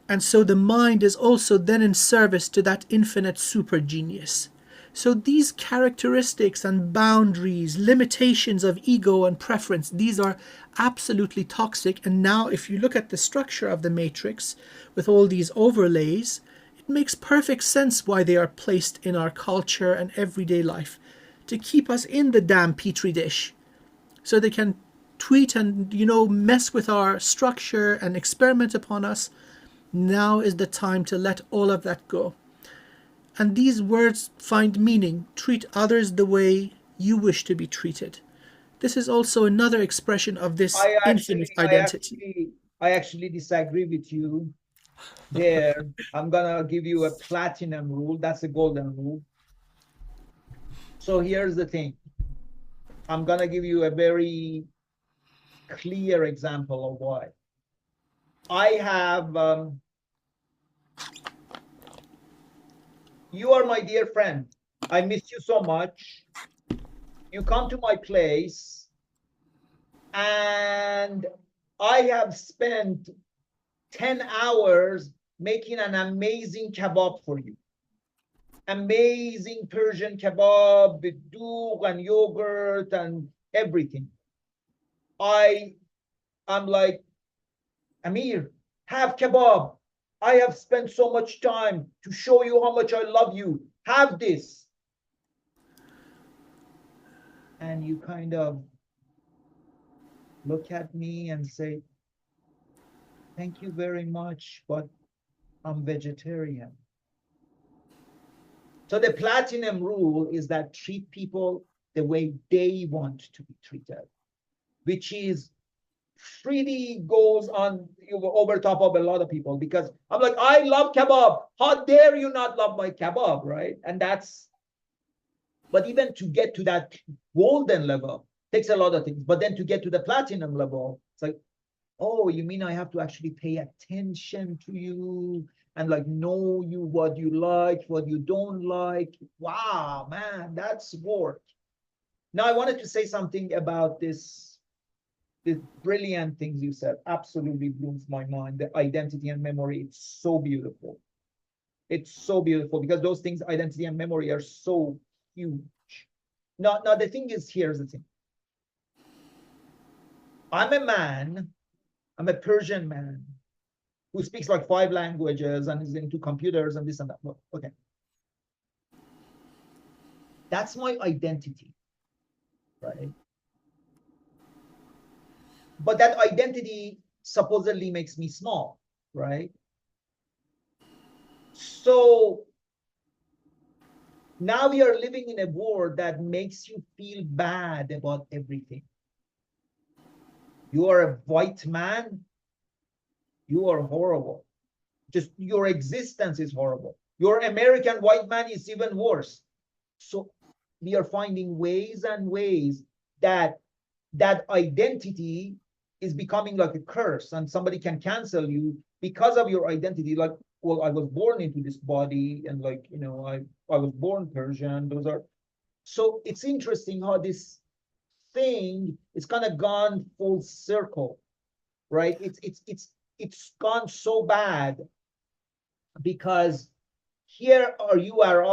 And so the mind is also then in service to that infinite super genius. So these characteristics and boundaries, limitations of ego and preference, these are absolutely toxic. And now if you look at the structure of the matrix with all these overlays, it makes perfect sense why they are placed in our culture and everyday life, to keep us in the damn petri dish, so they can tweet and, mess with our structure and experiment upon us. Now is the time to let all of that go. And these words find meaning. Treat others the way you wish to be treated. This is also another expression of this infinite identity. I actually disagree with you there. I'm gonna give you a platinum rule. That's a golden rule. So here's the thing. I'm gonna give you a very clear example of why. I have you are my dear friend. I miss you so much. You come to my place, and I have spent 10 hours making an amazing kebab for you. Amazing Persian kebab with dough and yogurt and everything. I'm like, Amir, have kebab. I have spent so much time to show you how much I love you. Have this. And you kind of look at me and say, thank you very much, but I'm vegetarian. So the platinum rule is that treat people the way they want to be treated, which is really goes on over top of a lot of people, because I'm like, I love kebab. How dare you not love my kebab, right? And that's, but even to get to that golden level takes a lot of things. But then to get to the platinum level, it's like, oh, you mean I have to actually pay attention to you and like know you, what you like, what you don't like. Wow, man, that's work. Now I wanted to say something about this brilliant things you said. Absolutely blows my mind. The identity and memory, it's so beautiful. It's so beautiful because those things, identity and memory, are so huge. Now the thing is, here's the thing. I'm a Persian man who speaks like 5 languages and is into computers and this and that. Well, okay. That's my identity, right? But that identity supposedly makes me small, right? So now we are living in a world that makes you feel bad about everything. You are a white man, you are horrible. Just your existence is horrible. Your American white man is even worse. So we are finding ways and ways that identity is becoming like a curse, and somebody can cancel you because of your identity. Like, well, I was born into this body, and like, I was born Persian. Those are, so it's interesting how this thing is kind of gone full circle, right? It's gone so bad because here you are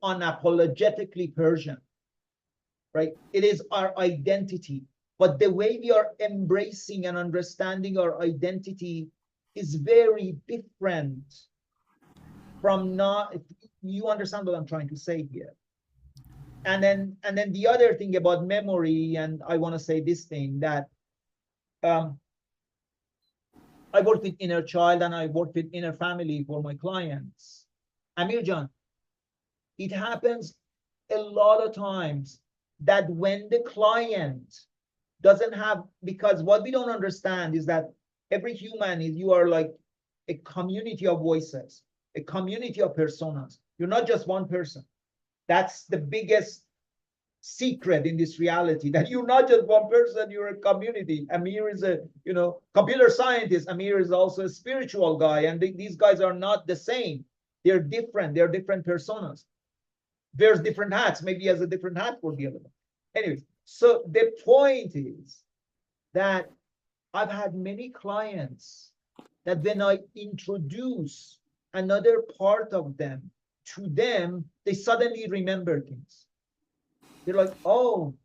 unapologetically Persian, right? It is our identity. But the way we are embracing and understanding our identity is very different from not, if you understand what I'm trying to say here. And then the other thing about memory, and I want to say this thing, that I work with inner child and I work with inner family for my clients. Amir Jan, it happens a lot of times that when the client doesn't have, because what we don't understand is that every human is, you are like a community of voices, a community of personas. You're not just one person. That's the biggest secret in this reality, that you're not just one person, you're a community. Amir is a computer scientist. Amir is also a spiritual guy, and these guys are not the same. They're different personas. There's different hats. Maybe he has a different hat for the other one. Anyways, so the point is that I've had many clients that when I introduce another part of them, to them, they suddenly remember things. They're like, oh,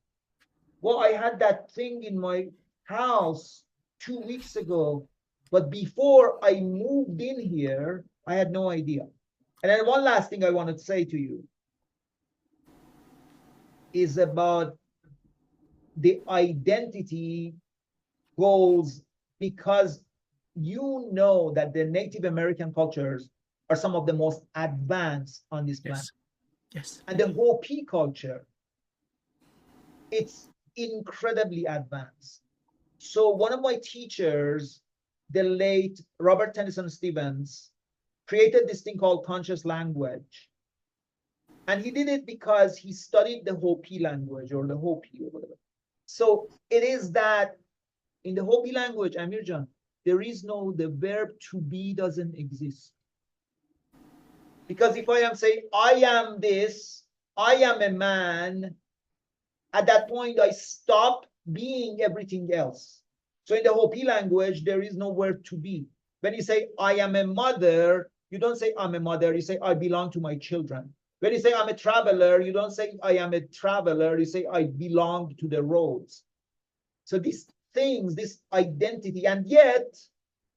well, I had that thing in my house 2 weeks ago, but before I moved in here, I had no idea. And then one last thing I wanted to say to you is about the identity goals, because you know that the Native American cultures are some of the most advanced on this planet. Yes. And the Hopi culture, it's incredibly advanced. So one of my teachers, the late Robert Tennyson Stevens, created this thing called conscious language. And he did it because he studied the Hopi language, or the Hopi or whatever. So it is that in the Hopi language, Amir Jan, there is no, the verb to be doesn't exist. Because if I am saying, I am this, I am a man, at that point, I stop being everything else. So in the Hopi language, there is no verb to be. When you say, I am a mother, you don't say, I'm a mother. You say, I belong to my children. When you say, I'm a traveler, you don't say, I am a traveler. You say, I belong to the roads. So these things, this identity, and yet,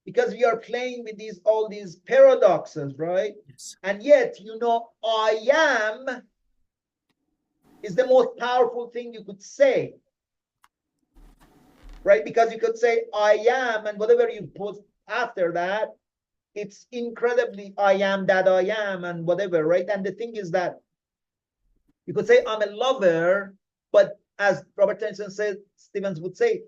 because we are playing with these all these paradoxes, right? Yes. And yet, you know, I am is the most powerful thing you could say, right? Because you could say I am, and whatever you put after that, it's incredibly I am that I am, and whatever, right? And the thing is that you could say I'm a lover, but as Robert Tennyson said, Stevens would say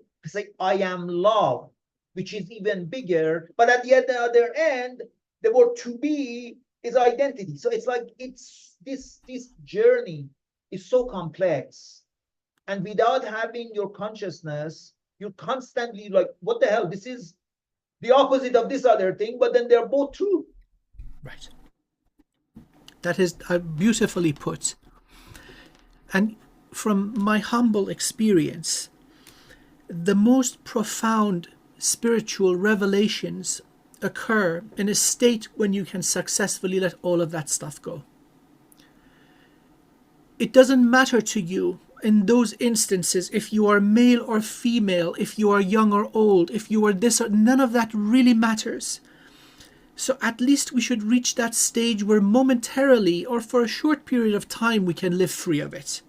I am love, which is even bigger. But at the other end, the word to be is identity. So it's like it's this journey is so complex, and without having your consciousness, you're constantly like, what the hell? This is the opposite of this other thing, but then they're both true. Right. That is beautifully put. And from my humble experience, the most profound spiritual revelations occur in a state when you can successfully let all of that stuff go. It doesn't matter to you in those instances if you are male or female, if you are young or old, if you are this or none of that really matters. So at least we should reach that stage where momentarily or for a short period of time we can live free of it.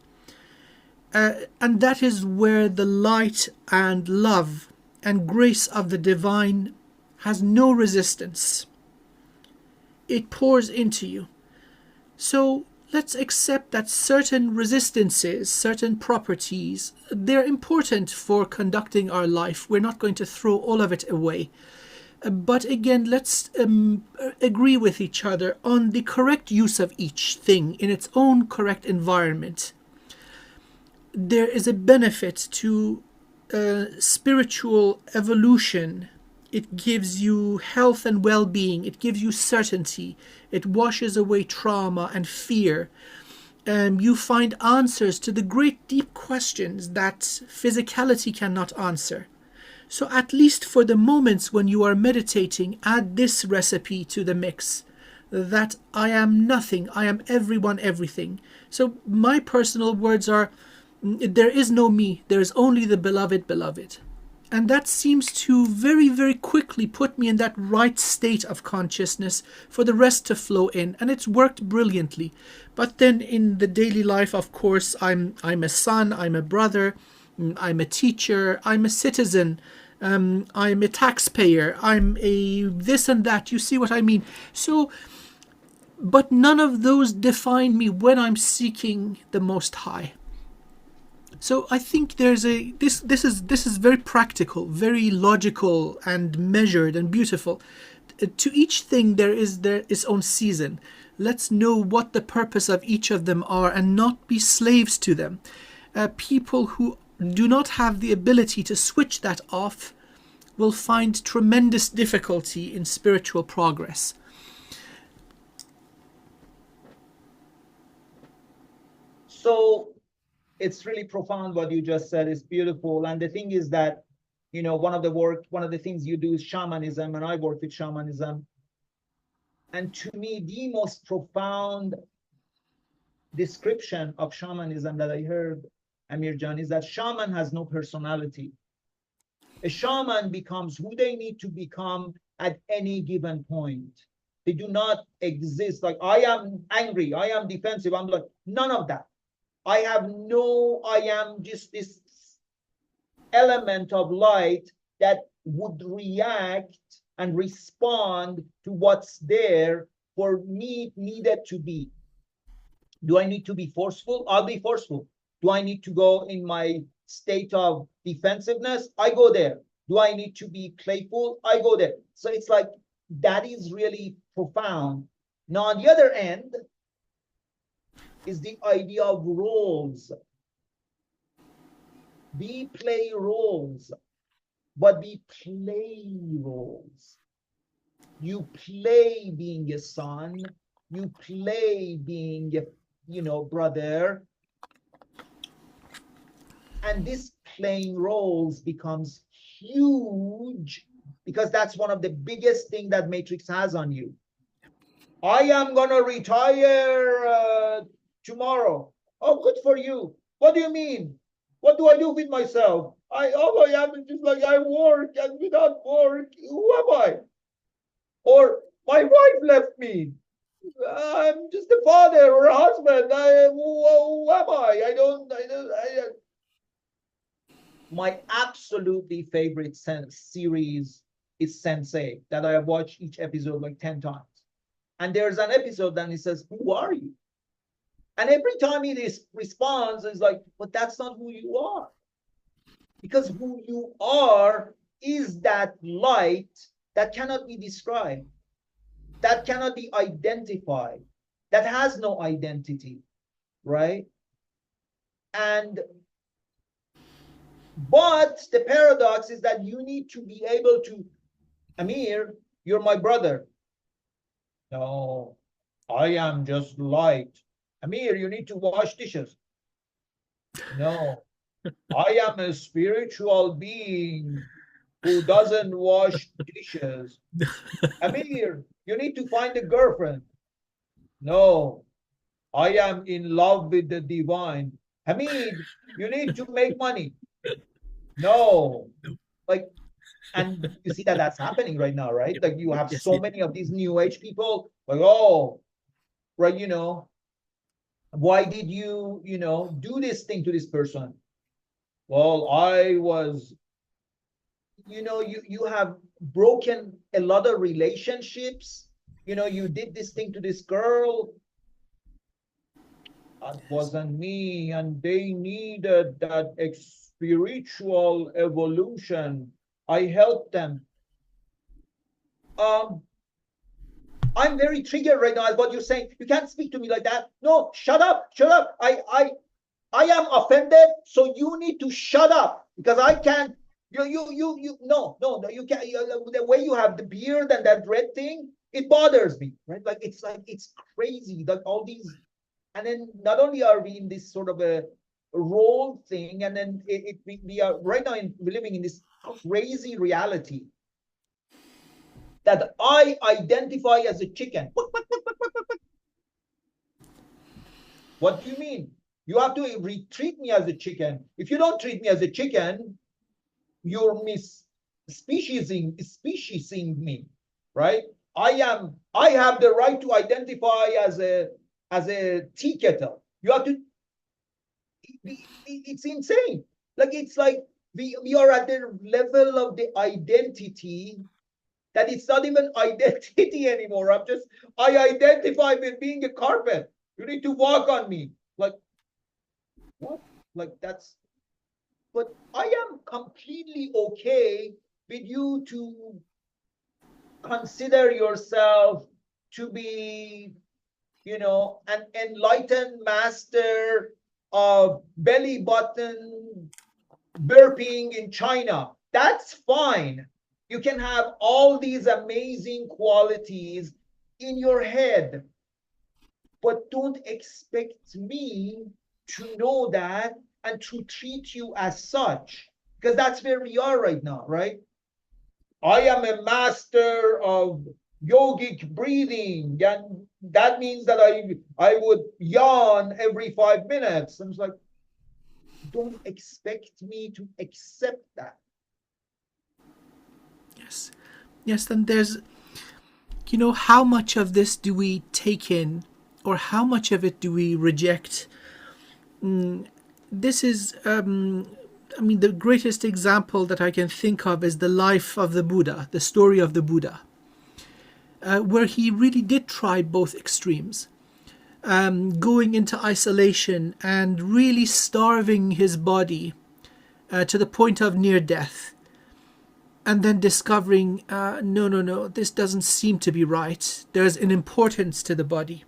And that is where the light and love and grace of the divine has no resistance. It pours into you. So let's accept that certain resistances, certain properties, they're important for conducting our life. We're not going to throw all of it away. But again, let's agree with each other on the correct use of each thing in its own correct environment. There is a benefit to spiritual evolution. It gives you health and well-being. It gives you certainty. It washes away trauma and fear. You find answers to the great deep questions that physicality cannot answer. So at least for the moments when you are meditating, add this recipe to the mix, that I am nothing, I am everyone, everything. So my personal words are, there is no me, there is only the beloved, beloved. And that seems to very, very quickly put me in that right state of consciousness for the rest to flow in. And it's worked brilliantly. But then in the daily life, of course, I'm a son, I'm a brother, I'm a teacher, I'm a citizen, I'm a taxpayer, I'm a this and that. You see what I mean? So, but none of those define me when I'm seeking the Most High. So I think there's this is very practical, very logical and measured and beautiful. To each thing there is its own season. Let's know what the purpose of each of them are and not be slaves to them. People who do not have the ability to switch that off will find tremendous difficulty in spiritual progress. So it's really profound what you just said. It's beautiful. And the thing is that, you know, one of the things you do is shamanism, and I work with shamanism. And to me, the most profound description of shamanism that I heard, Amir Jan, is that shaman has no personality. A shaman becomes who they need to become at any given point. They do not exist like I am angry, I am defensive, I'm like, none of that. I am just this element of light that would react and respond to what's there for me needed to be. Do I need to be forceful? I'll be forceful. Do I need to go in my state of defensiveness? I go there. Do I need to be playful? I go there. So it's like that is really profound. Now, on the other end is the idea of roles. We play roles, but we play roles. You play being a son. You play being a brother, and this playing roles becomes huge because that's one of the biggest thing that Matrix has on you. I am gonna retire tomorrow. Oh, good for you. What do you mean? What do I do with myself? I am just like I work, and without work, who am I? Or my wife left me. I'm just a father or a husband. Who am I? I don't. My absolutely favorite series is Sensei that I have watched each episode like 10 times. And there's an episode that he says, "Who are you?" And every time he responds, it's like, "But that's not who you are." Because who you are is that light that cannot be described, that cannot be identified, that has no identity, right? But the paradox is that you need to be able to, Amir, you're my brother. No, I am just light. Amir, you need to wash dishes. No, I am a spiritual being who doesn't wash dishes. Amir, you need to find a girlfriend. No, I am in love with the divine. Hamid, you need to make money. No, like, and you see that that's happening right now, right? Like you have so many of these new age people, like, oh, right, why did you, do this thing to this person? Well, I was, you have broken a lot of relationships. You did this thing to this girl. That wasn't me, and they needed that spiritual evolution. I helped them. I'm very triggered right now at what you're saying. You can't speak to me like that. No, shut up, shut up. I am offended, so you need to shut up because I can't. No, you can't. The way you have the beard and that red thing, it bothers me, right? Like it's crazy. Like all these, and then not only are we in this sort of a role thing, and then we are right now living in this crazy reality that I identify as a chicken. What do you mean? You have to treat me as a chicken. If you don't treat me as a chicken, you're speciesing me, right? I have the right to identify as a tea kettle. You have to. It's insane. Like it's like we are at the level of the identity that it's not even identity anymore. I identify with being a carpet. You need to walk on me. Like, what? Like that's, but I am completely okay with you to consider yourself to be, an enlightened master of belly button burping in China. That's fine. You can have all these amazing qualities in your head, but don't expect me to know that and to treat you as such, because that's where we are right now, right? I am a master of yogic breathing, and that means that I would yawn every 5 minutes. I was like, don't expect me to accept that. Yes. Yes, then there's, how much of this do we take in, or how much of it do we reject? This is, the greatest example that I can think of is the life of the Buddha, the story of the Buddha, where he really did try both extremes. Going into isolation and really starving his body to the point of near death, and then discovering, no, this doesn't seem to be right. There's an importance to the body.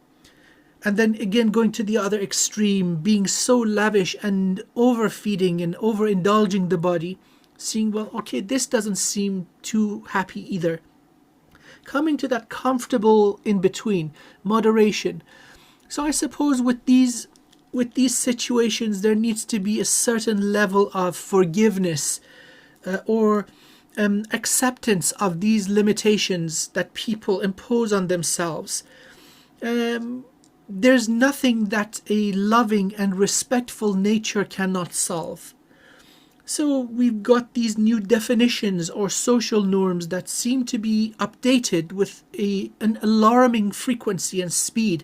And then again going to the other extreme, being so lavish and overfeeding and overindulging the body, seeing, well, okay, this doesn't seem too happy either. Coming to that comfortable in between, moderation. So I suppose with these situations, there needs to be a certain level of forgiveness or acceptance of these limitations that people impose on themselves. There's nothing that a loving and respectful nature cannot solve. So we've got these new definitions or social norms that seem to be updated with an alarming frequency and speed.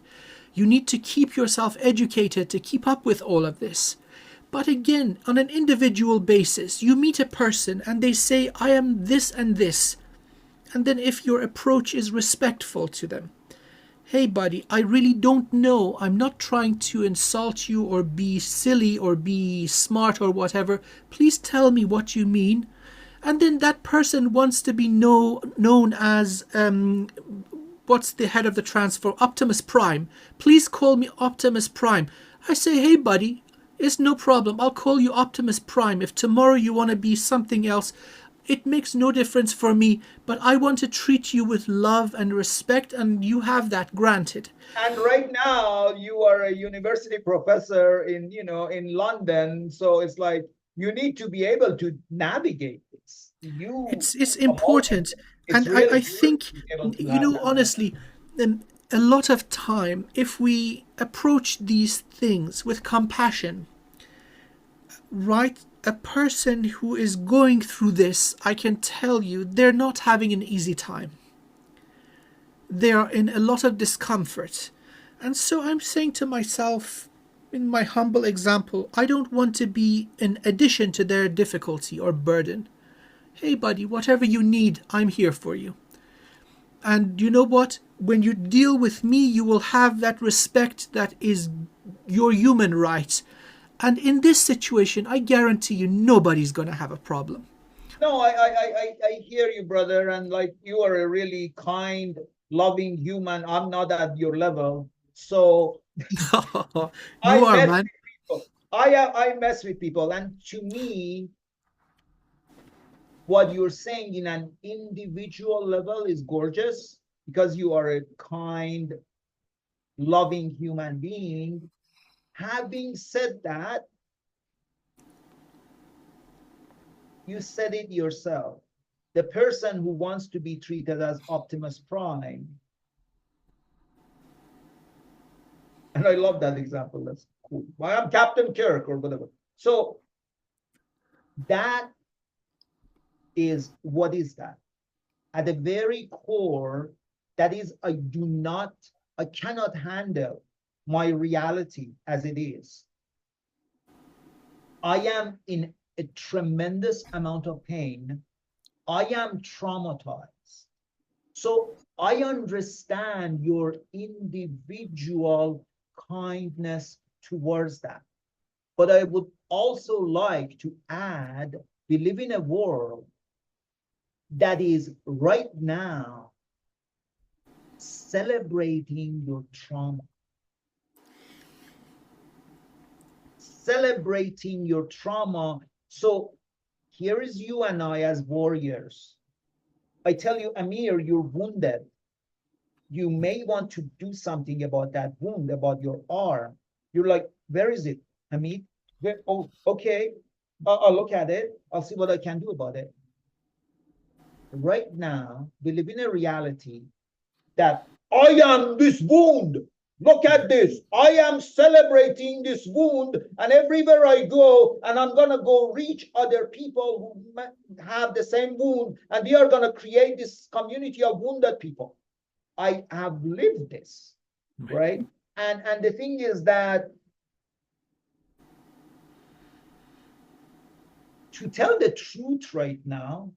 You need to keep yourself educated to keep up with all of this. But again, on an individual basis, you meet a person and they say, I am this and this. And then if your approach is respectful to them, hey buddy, I really don't know. I'm not trying to insult you or be silly or be smart or whatever. Please tell me what you mean. And then that person wants to be known as, what's the head of the transfer? Optimus Prime. Please call me Optimus Prime. I say, hey buddy, it's no problem. I'll call you Optimus Prime. If tomorrow you want to be something else, it makes no difference for me, but I want to treat you with love and respect, and you have that granted. And right now you are a university professor in London, so it's like you need to be able to navigate this. It's important, it's and really I think, honestly, a lot of time, if we approach these things with compassion, right? A person who is going through this, I can tell you, they're not having an easy time. They are in a lot of discomfort. And so I'm saying to myself, in my humble example, I don't want to be an addition to their difficulty or burden. Hey buddy, whatever you need, I'm here for you. And you know what? When you deal with me, you will have that respect that is your human right. And in this situation, I guarantee you, nobody's going to have a problem. No, I hear you, brother. And like, you are a really kind, loving human. I'm not at your level. So You I are, mess man. with people. I mess with people. And to me, what you're saying in an individual level is gorgeous because you are a kind, loving human being. Having said that, you said it yourself. The person who wants to be treated as Optimus Prime, and I love that example. That's cool. I'm Captain Kirk or whatever. So that is, what is that? At the very core, that is, I cannot handle my reality as it is. I am in a tremendous amount of pain. I am traumatized. So I understand your individual kindness towards that. But I would also like to add, we live in a world that is right now celebrating your trauma. Celebrating your trauma. So here is you and I as warriors. I tell you, Amir, you're wounded. You may want to do something about that wound, about your arm. You're like, where is it, Amir? Oh, okay. I'll look at it. I'll see what I can do about it. Right now, we live in a reality that I am this wound. Look at this. I am celebrating this wound, and everywhere I go, and I'm going to go reach other people who have the same wound, and we are going to create this community of wounded people. I have lived this, right? And the thing is that to tell the truth right now,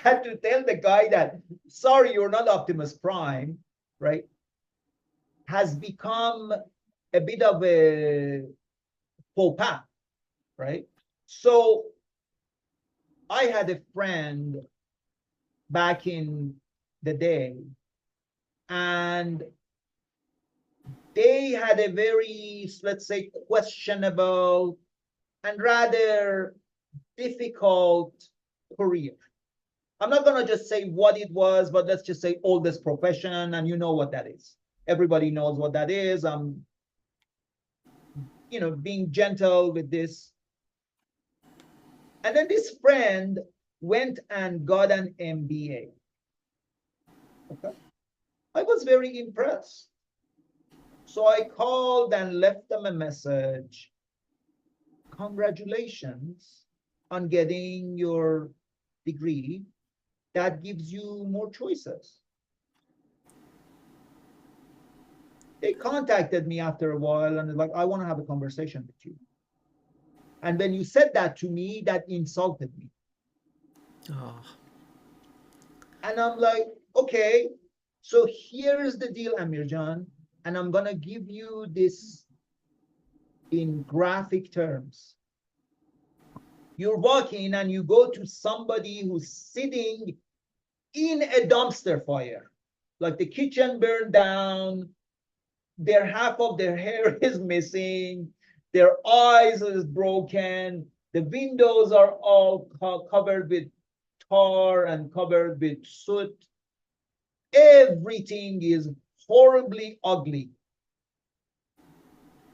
that to tell the guy that, sorry, you're not Optimus Prime, right, has become a bit of a faux pas, right? So I had a friend back in the day, and they had a very, let's say, questionable and rather difficult career. I'm not going to just say what it was, but let's just say oldest profession, and you know what that is. Everybody knows what that is. I'm, being gentle with this. And then this friend went and got an MBA. Okay. I was very impressed. So I called and left them a message. Congratulations on getting your degree. That gives you more choices. They contacted me after a while and they're like, I want to have a conversation with you. And when you said that to me, that insulted me. Oh. And I'm like, okay, so here's the deal, Amir Jan, and I'm going to give you this in graphic terms. You're walking and you go to somebody who's sitting in a dumpster fire, like the kitchen burned down, half of their hair is missing, their eyes is broken, the windows are all covered with tar and covered with soot. Everything is horribly ugly.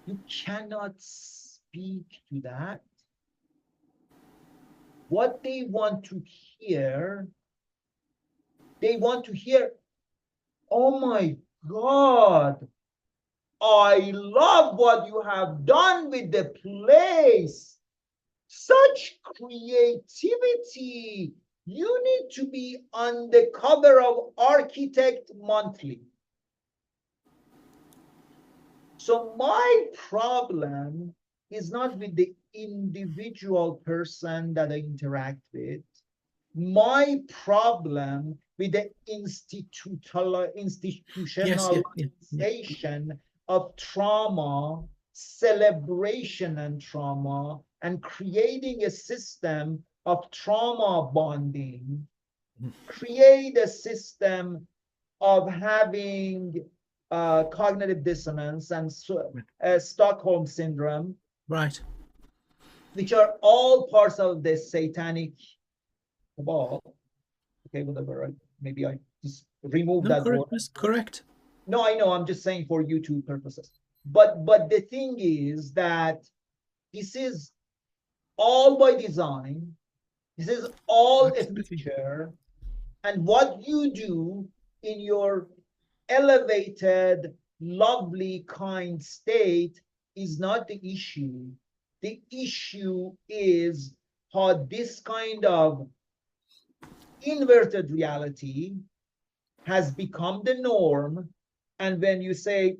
You cannot speak to that. What they want to hear, oh my God, I love what you have done with the place. Such creativity. You need to be on the cover of Architect Monthly. So my problem is not with the individual person that I interact with. My problem with the institutionalization of trauma, celebration and trauma, and creating a system of trauma bonding, create a system of having cognitive dissonance and Stockholm syndrome, right, which are all parts of the satanic cabal. Okay, whatever. Maybe I just remove that correct, word. Correct. No, I know. I'm just saying for YouTube purposes. But the thing is that this is all by design. This is all Absolutely. a feature. And what you do in your elevated, lovely, kind state is not the issue. The issue is how this kind of inverted reality has become the norm. And when you say,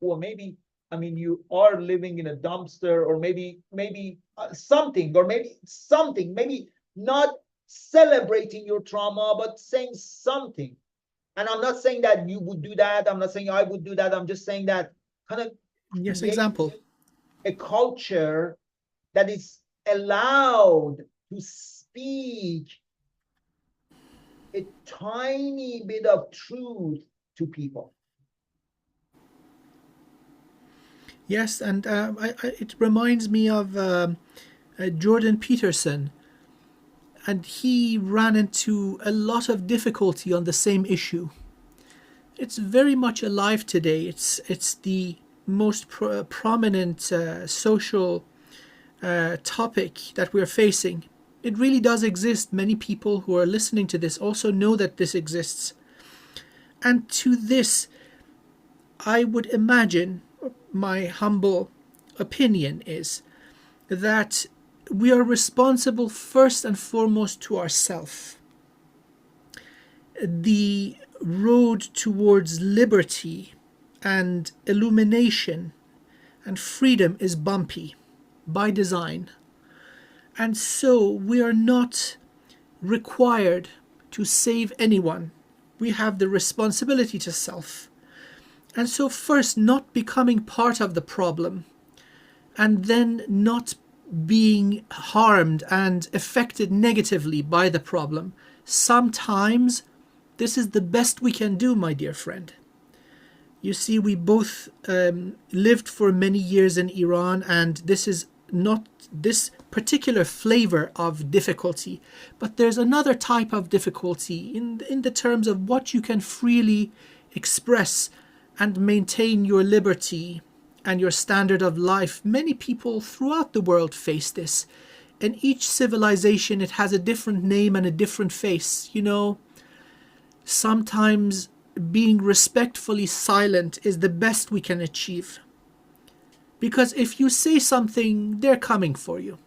well, maybe, you are living in a dumpster, or maybe something, maybe not celebrating your trauma, but saying something. And I'm not saying that you would do that. I'm not saying I would do that. I'm just saying that kind of example. A culture that is allowed to speak a tiny bit of truth to people. Yes, and it reminds me of Jordan Peterson, and he ran into a lot of difficulty on the same issue. It's very much alive today. It's the most prominent social topic that we're facing. It really does exist. Many people who are listening to this also know that this exists. And to this, I would imagine, my humble opinion is that we are responsible first and foremost to ourselves. The road towards liberty and illumination and freedom is bumpy by design. And so we are not required to save anyone. We have the responsibility to self. And so first, not becoming part of the problem, and then not being harmed and affected negatively by the problem. Sometimes this is the best we can do, my dear friend. You see, we both lived for many years in Iran, and this is not this particular flavor of difficulty, but there's another type of difficulty in the terms of what you can freely express and maintain your liberty and your standard of life. Many people throughout the world face this. In each civilization, it has a different name and a different face. You know, sometimes being respectfully silent is the best we can achieve. Because if you say something, they're coming for you.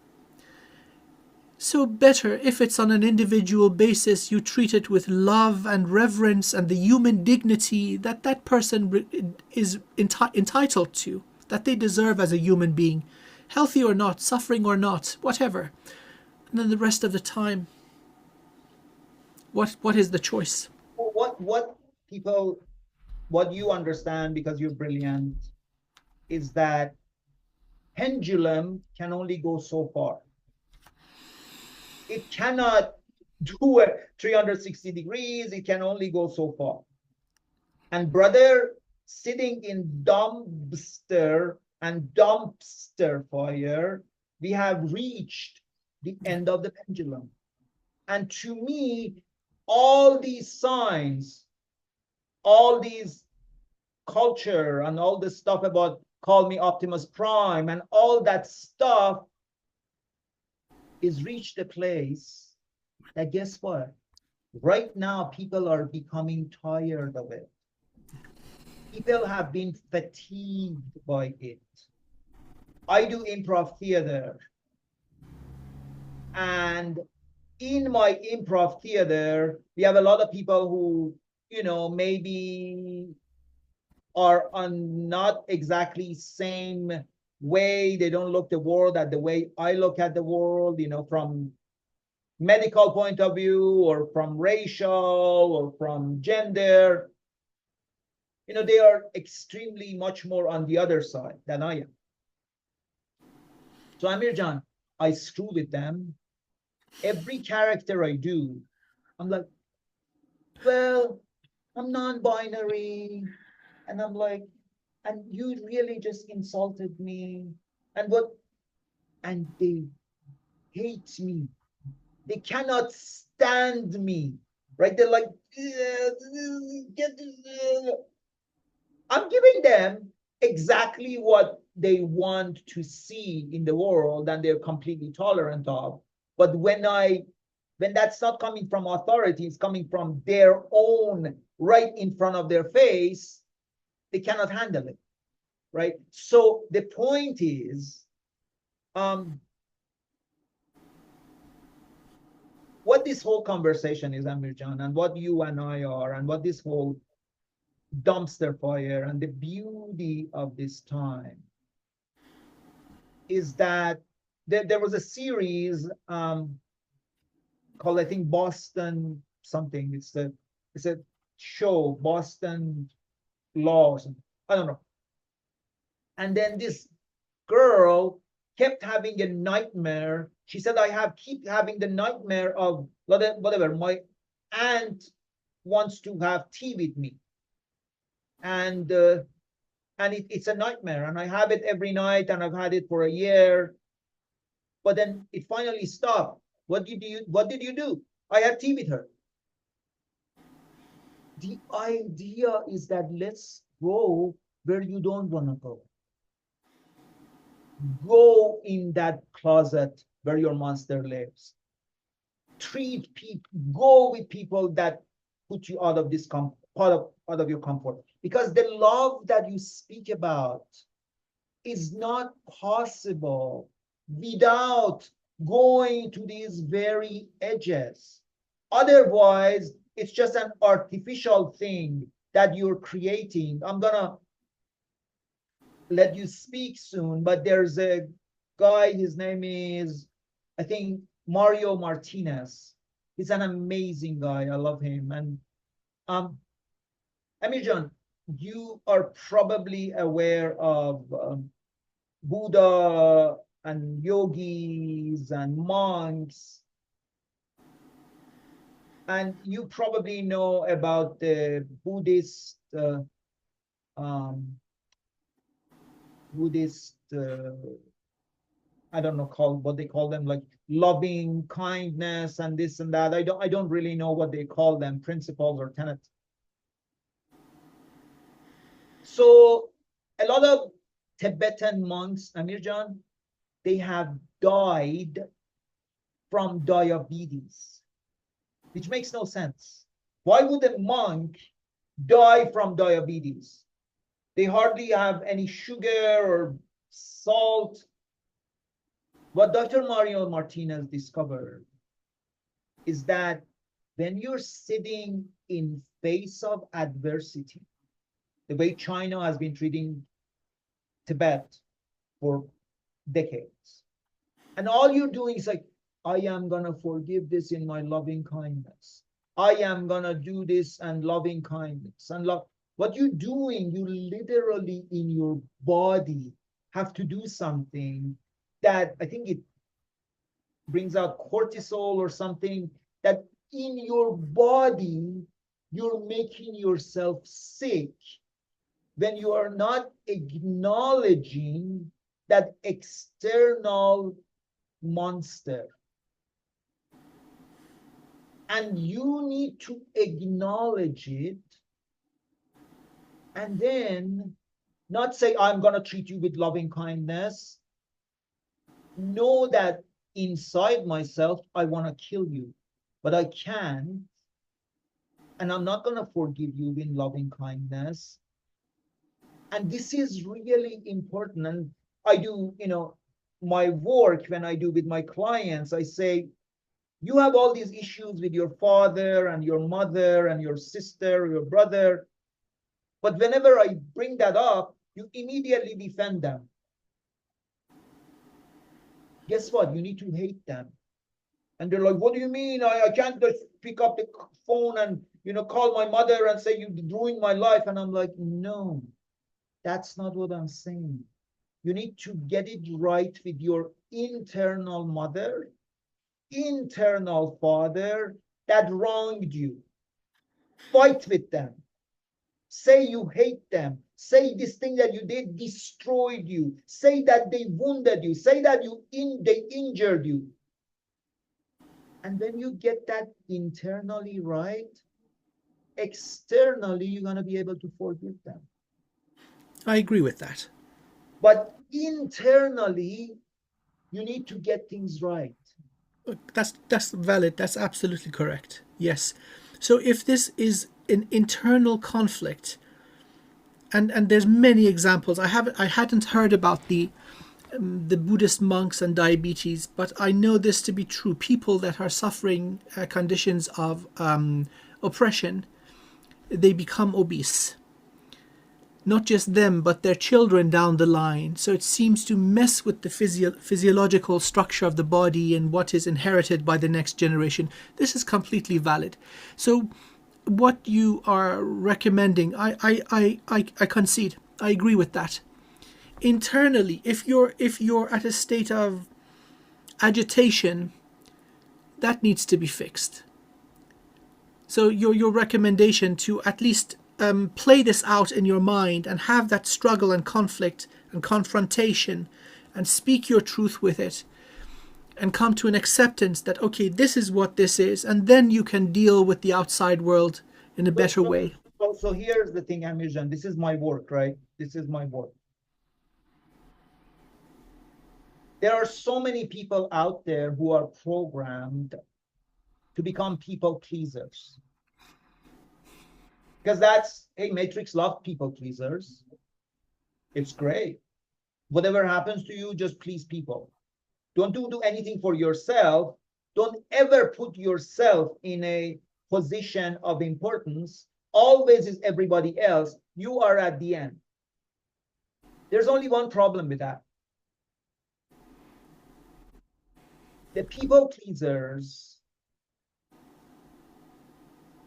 So better, if it's on an individual basis, you treat it with love and reverence and the human dignity that that person is entitled to, that they deserve as a human being, healthy or not, suffering or not, whatever. And then the rest of the time, what is the choice? What people, what you understand, because you're brilliant, is that pendulum can only go so far. It cannot do a 360 degrees. It can only go so far. And brother, sitting in dumpster and dumpster fire, we have reached the end of the pendulum. And to me, all these signs, all these culture and all this stuff about call me Optimus Prime and all that stuff is reached a place that, guess what? Right now, people are becoming tired of it. People have been fatigued by it. I do improv theater. And in my improv theater, we have a lot of people who, you know, maybe are on not exactly same way. They don't look the world at the way I look at the world, you know, from medical point of view or from racial or from gender. You know, they are extremely much more on the other side than I am. So Amir Jan, I screw with them. Every character I do, I'm like, well, I'm non-binary. And I'm like, and you really just insulted me. And what? And they hate me. They cannot stand me, right? They're like, I'm giving them exactly what they want to see in the world and they're completely tolerant of. But when that's not coming from authority, it's coming from their own right in front of their face, they cannot handle it, right? So the point is, what this whole conversation is, Amir Jan, and what you and I are, and what this whole dumpster fire and the beauty of this time is that there was a series called, I think, Boston something. It's a show, Boston Law or something. I don't know. And then this girl kept having a nightmare. She said, keep having the nightmare of whatever. My aunt wants to have tea with me. And it's a nightmare. And I have it every night, and I've had it for a year. But then it finally stopped. What did you do? I had tea with her. The idea is that let's go where you don't want to go. Go in that closet where your monster lives. treat people, go with people that put you out of this out of your comfort, because the love that you speak about is not possible without going to these very edges. Otherwise, it's just an artificial thing that you're creating. I'm gonna let you speak soon, but there's a guy, his name is, I think, Mario Martinez. He's an amazing guy. I love him. And Amir John, you are probably aware of Buddha and yogis and monks, and you probably know about the Buddhist I don't know called what they call them, like loving kindness and this and that. I don't really know what they call them, principles or tenets. So a lot of Tibetan monks, Amir Jan, they have died from diabetes, which makes no sense. Why would a monk die from diabetes? They hardly have any sugar or salt. What Dr. Mario Martinez discovered is that when you're sitting in face of adversity, the way China has been treating Tibet for decades, and all you're doing is like, I am gonna forgive this in my loving kindness. I am gonna do this and loving kindness and love. What you're doing, you literally in your body have to do something that I think it brings out cortisol or something, that in your body, you're making yourself sick when you are not acknowledging that external monster. And you need to acknowledge it and then not say, I'm going to treat you with loving kindness. Know that inside myself, I want to kill you, but I can't. And I'm not going to forgive you in loving kindness. And this is really important. And I do, my work when I do with my clients, I say, you have all these issues with your father and your mother and your sister, your brother. But whenever I bring that up, you immediately defend them. Guess what? You need to hate them. And they're like, what do you mean? I can't just pick up the phone and, call my mother and say, you ruined my life. And I'm like, no, that's not what I'm saying. You need to get it right with your internal mother, internal father that wronged you. Fight with them. Say you hate them. Say this thing that you did destroyed you. Say that they wounded you. Say that they injured you. And when you get that internally right, externally, you're going to be able to forgive them. I agree with that. But internally, you need to get things right. That's valid. That's absolutely correct. Yes. So if this is an internal conflict, and there's many examples. I hadn't heard about the Buddhist monks and diabetes, but I know this to be true. People that are suffering conditions of oppression, they become obese. Not just them, but their children down the line. So it seems to mess with the physiological structure of the body and what is inherited by the next generation. This is completely valid. So what you are recommending, I concede. I agree with that. Internally, if you're at a state of agitation, that needs to be fixed. So your recommendation to at least play this out in your mind and have that struggle and conflict and confrontation and speak your truth with it and come to an acceptance that, okay, this is what this is, and then you can deal with the outside world in a better way. So here's the thing, Amir Jan, this is my work, right? This is my work. There are so many people out there who are programmed to become people pleasers. Because that's, hey, Matrix love people pleasers. It's great. Whatever happens to you, just please people. Don't do anything for yourself. Don't ever put yourself in a position of importance. Always is everybody else. You are at the end. There's only one problem with that. The people pleasers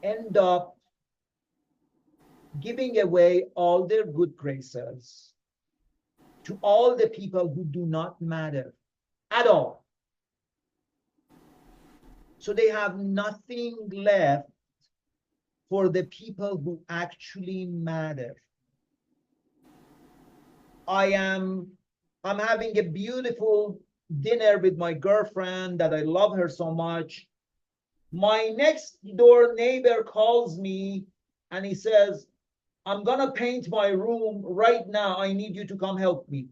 end up giving away all their good graces to all the people who do not matter at all. So they have nothing left for the people who actually matter. I'm having a beautiful dinner with my girlfriend that I love her so much. My next door neighbor calls me and he says, I'm gonna paint my room right now. I need you to come help me.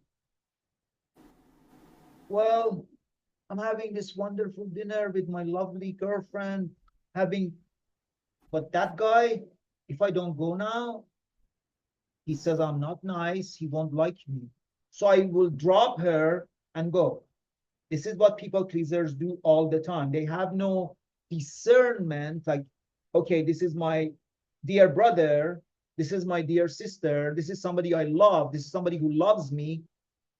Well, I'm having this wonderful dinner with my lovely girlfriend, but that guy, if I don't go now, he says I'm not nice, he won't like me. So I will drop her and go. This is what people pleasers do all the time. They have no discernment, like, okay, this is my dear brother, this is my dear sister, this is somebody I love, this is somebody who loves me.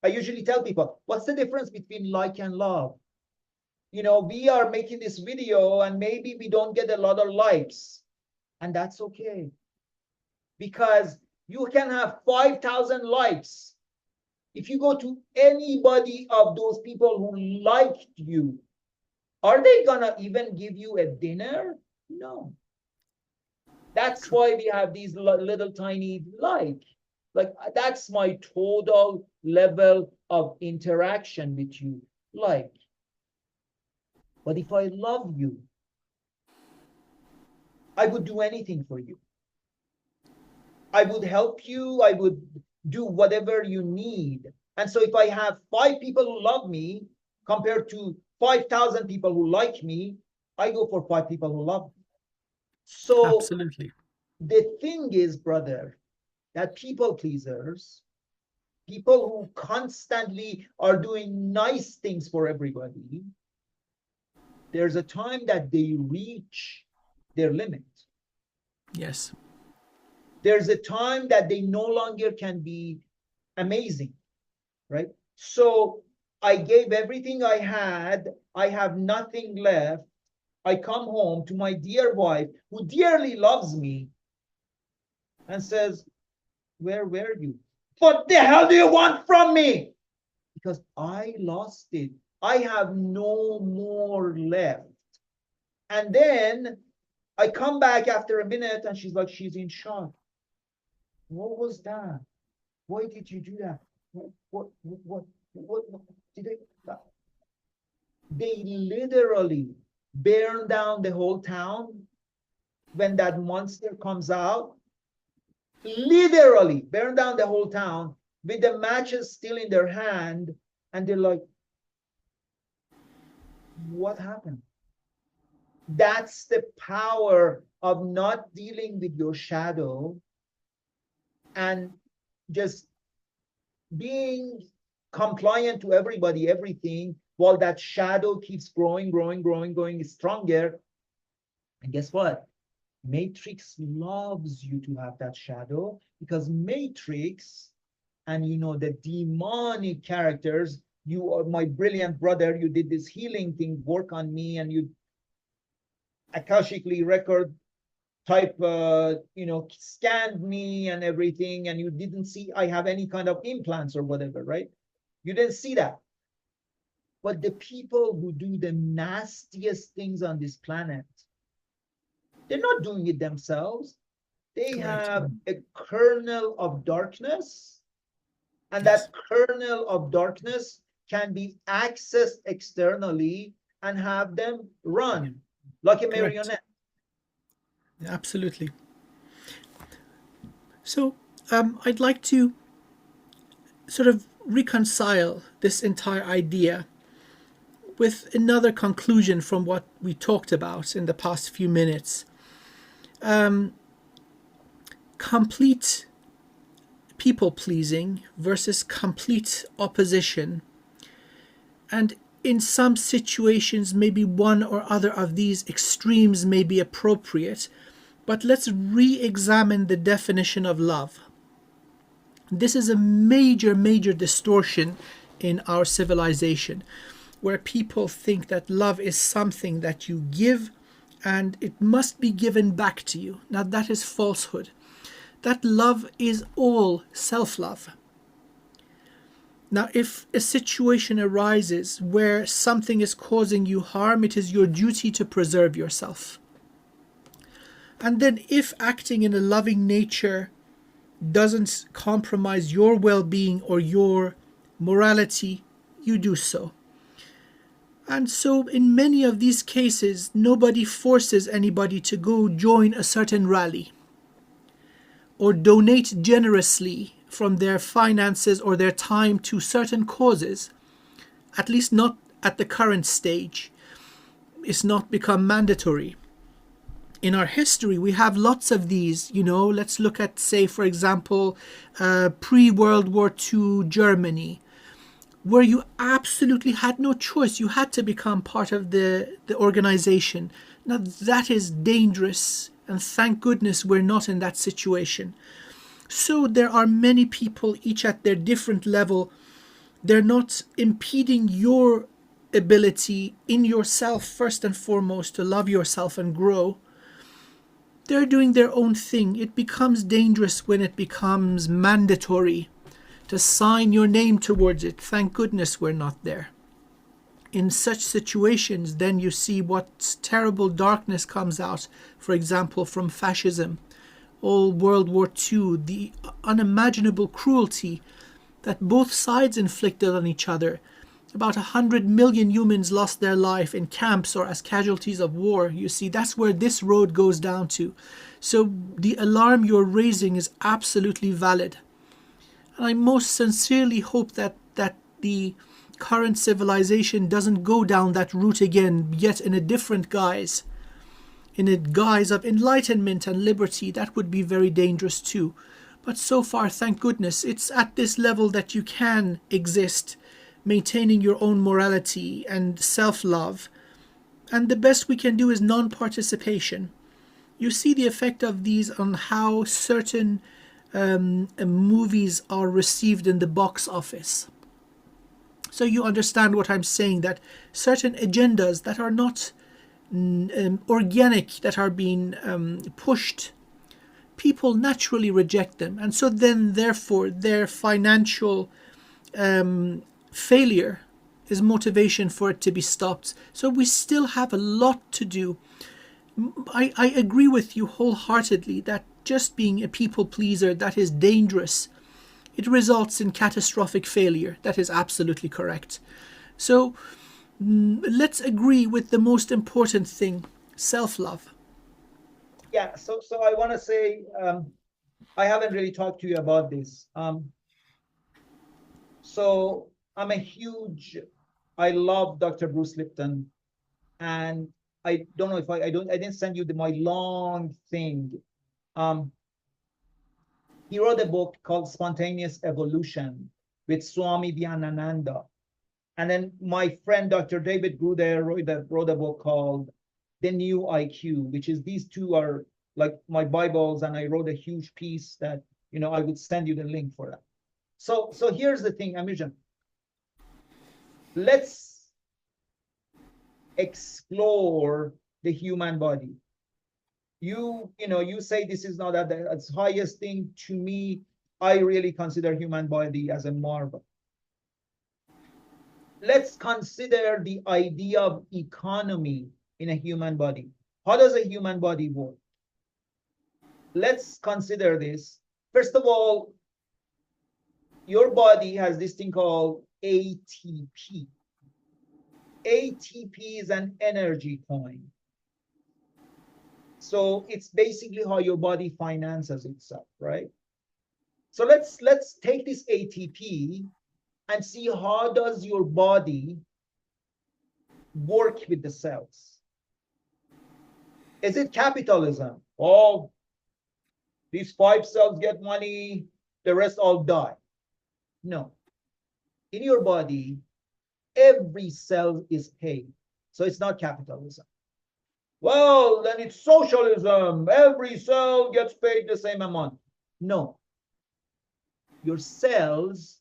I usually tell people, what's the difference between like and love? You know, we are making this video and maybe we don't get a lot of likes, and that's okay. Because you can have 5,000 likes. If you go to anybody of those people who liked you, are they gonna even give you a dinner? No. That's why we have these little tiny like that's my total level of interaction with you. Like, but if I love you, I would do anything for you. I would help you. I would do whatever you need. And so if I have 5 people who love me compared to 5,000 people who like me, I go for 5 people who love me. So absolutely, the thing is, brother, that people pleasers, people who constantly are doing nice things for everybody, there's a time that they reach their limit. yes, There's a time that they no longer can be amazing, right? So I gave everything I had. I have nothing left. I come home to my dear wife, who dearly loves me, and says, where were you? What the hell do you want from me? Because I lost it. I have no more left. And then I come back after a minute and she's like, she's in shock. What was that? Why did you do that? What did they? They literally burn down the whole town when that monster comes out. Literally burn down the whole town with the matches still in their hand, and they're like, what happened? That's the power of not dealing with your shadow and just being compliant to everybody, everything, while that shadow keeps growing stronger. And guess what? Matrix loves you to have that shadow, because Matrix and, you know, the demonic characters, you are my brilliant brother, you did this healing thing, work on me, and you Akashically record type, scanned me and everything, and you didn't see I have any kind of implants or whatever, right? You didn't see that. But the people who do the nastiest things on this planet, they're not doing it themselves. They have a kernel of darkness, and yes, that kernel of darkness can be accessed externally and have them run like a marionette. absolutely. So I'd like to sort of reconcile this entire idea. with another conclusion from what we talked about in the past few minutes. Complete people pleasing versus complete opposition. And in some situations, maybe one or other of these extremes may be appropriate, but let's re-examine the definition of love. This is a major, major distortion in our civilization, where people think that love is something that you give and it must be given back to you. Now, that is falsehood. That love is all self-love. Now, if a situation arises where something is causing you harm, it is your duty to preserve yourself. And then if acting in a loving nature doesn't compromise your well-being or your morality, you do so. And so in many of these cases, nobody forces anybody to go join a certain rally or donate generously from their finances or their time to certain causes, at least not at the current stage. It's not become mandatory. In our history, we have lots of these, let's look at, say, for example, pre-World War II Germany, where you absolutely had no choice. You had to become part of the organization. Now, that is dangerous, and thank goodness we're not in that situation. So there are many people, each at their different level. They're not impeding your ability in yourself, first and foremost, to love yourself and grow. They're doing their own thing. It becomes dangerous when it becomes mandatory to sign your name towards it. Thank goodness we're not there. In such situations, then you see what terrible darkness comes out, for example, from fascism, all World War II, the unimaginable cruelty that both sides inflicted on each other. About 100 million humans lost their life in camps or as casualties of war. You see, that's where this road goes down to. So the alarm you're raising is absolutely valid. And I most sincerely hope that the current civilization doesn't go down that route again, yet in a different guise. In a guise of enlightenment and liberty. That would be very dangerous too. But so far, thank goodness, it's at this level that you can exist, maintaining your own morality and self-love. And the best we can do is non-participation. You see the effect of these on how certain movies are received in the box office. So you understand what I'm saying, that certain agendas that are not organic, that are being pushed, people naturally reject them. And so then, therefore, their financial failure is motivation for it to be stopped. So we still have a lot to do. I agree with you wholeheartedly that just being a people pleaser, that is dangerous. It results in catastrophic failure. That is absolutely correct. So let's agree with the most important thing, self-love. Yeah, so I want to say, I haven't really talked to you about this. So I'm I love Dr. Bruce Lipton, and I don't know if I didn't send you my long thing. He wrote a book called Spontaneous Evolution with Swami Dhyanananda. And then my friend, Dr. David Gruder, wrote a book called The New IQ, which is, these two are like my Bibles, and I wrote a huge piece that, I would send you the link for that. So here's the thing, Amir. Let's explore the human body. You say this is not at the highest thing. To me, I really consider human body as a marvel. Let's consider the idea of economy in a human body. How does a human body work? Let's consider this. First of all, your body has this thing called ATP. ATP is an energy coin. So it's basically how your body finances itself, right? So let's take this ATP and see how does your body work with the cells. Is it capitalism? Oh, these 5 cells get money, the rest all die. No. In your body, every cell is paid. So it's not capitalism. Well, then it's socialism. Every cell gets paid the same amount. No. Your cells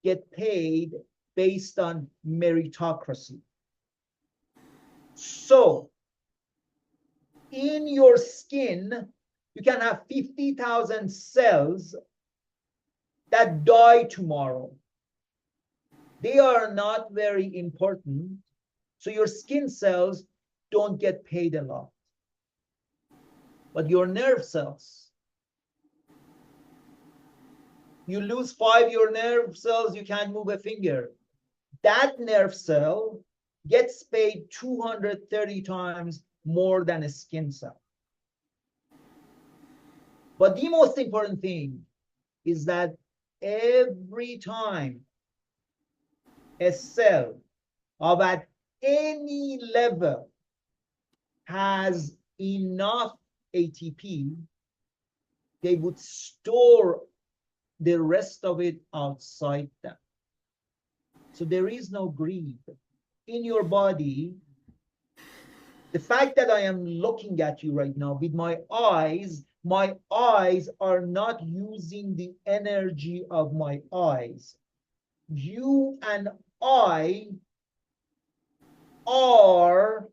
get paid based on meritocracy. So, in your skin, you can have 50,000 cells that die tomorrow. They are not very important. So your skin cells don't get paid a lot. But your nerve cells, you lose 5 your nerve cells, you can't move a finger. That nerve cell gets paid 230 times more than a skin cell. But the most important thing is that every time a cell of at any level has enough ATP, they would store the rest of it outside them. So there is no greed. In your body, the fact that I am looking at you right now with my eyes are not using the energy of my eyes. You and I are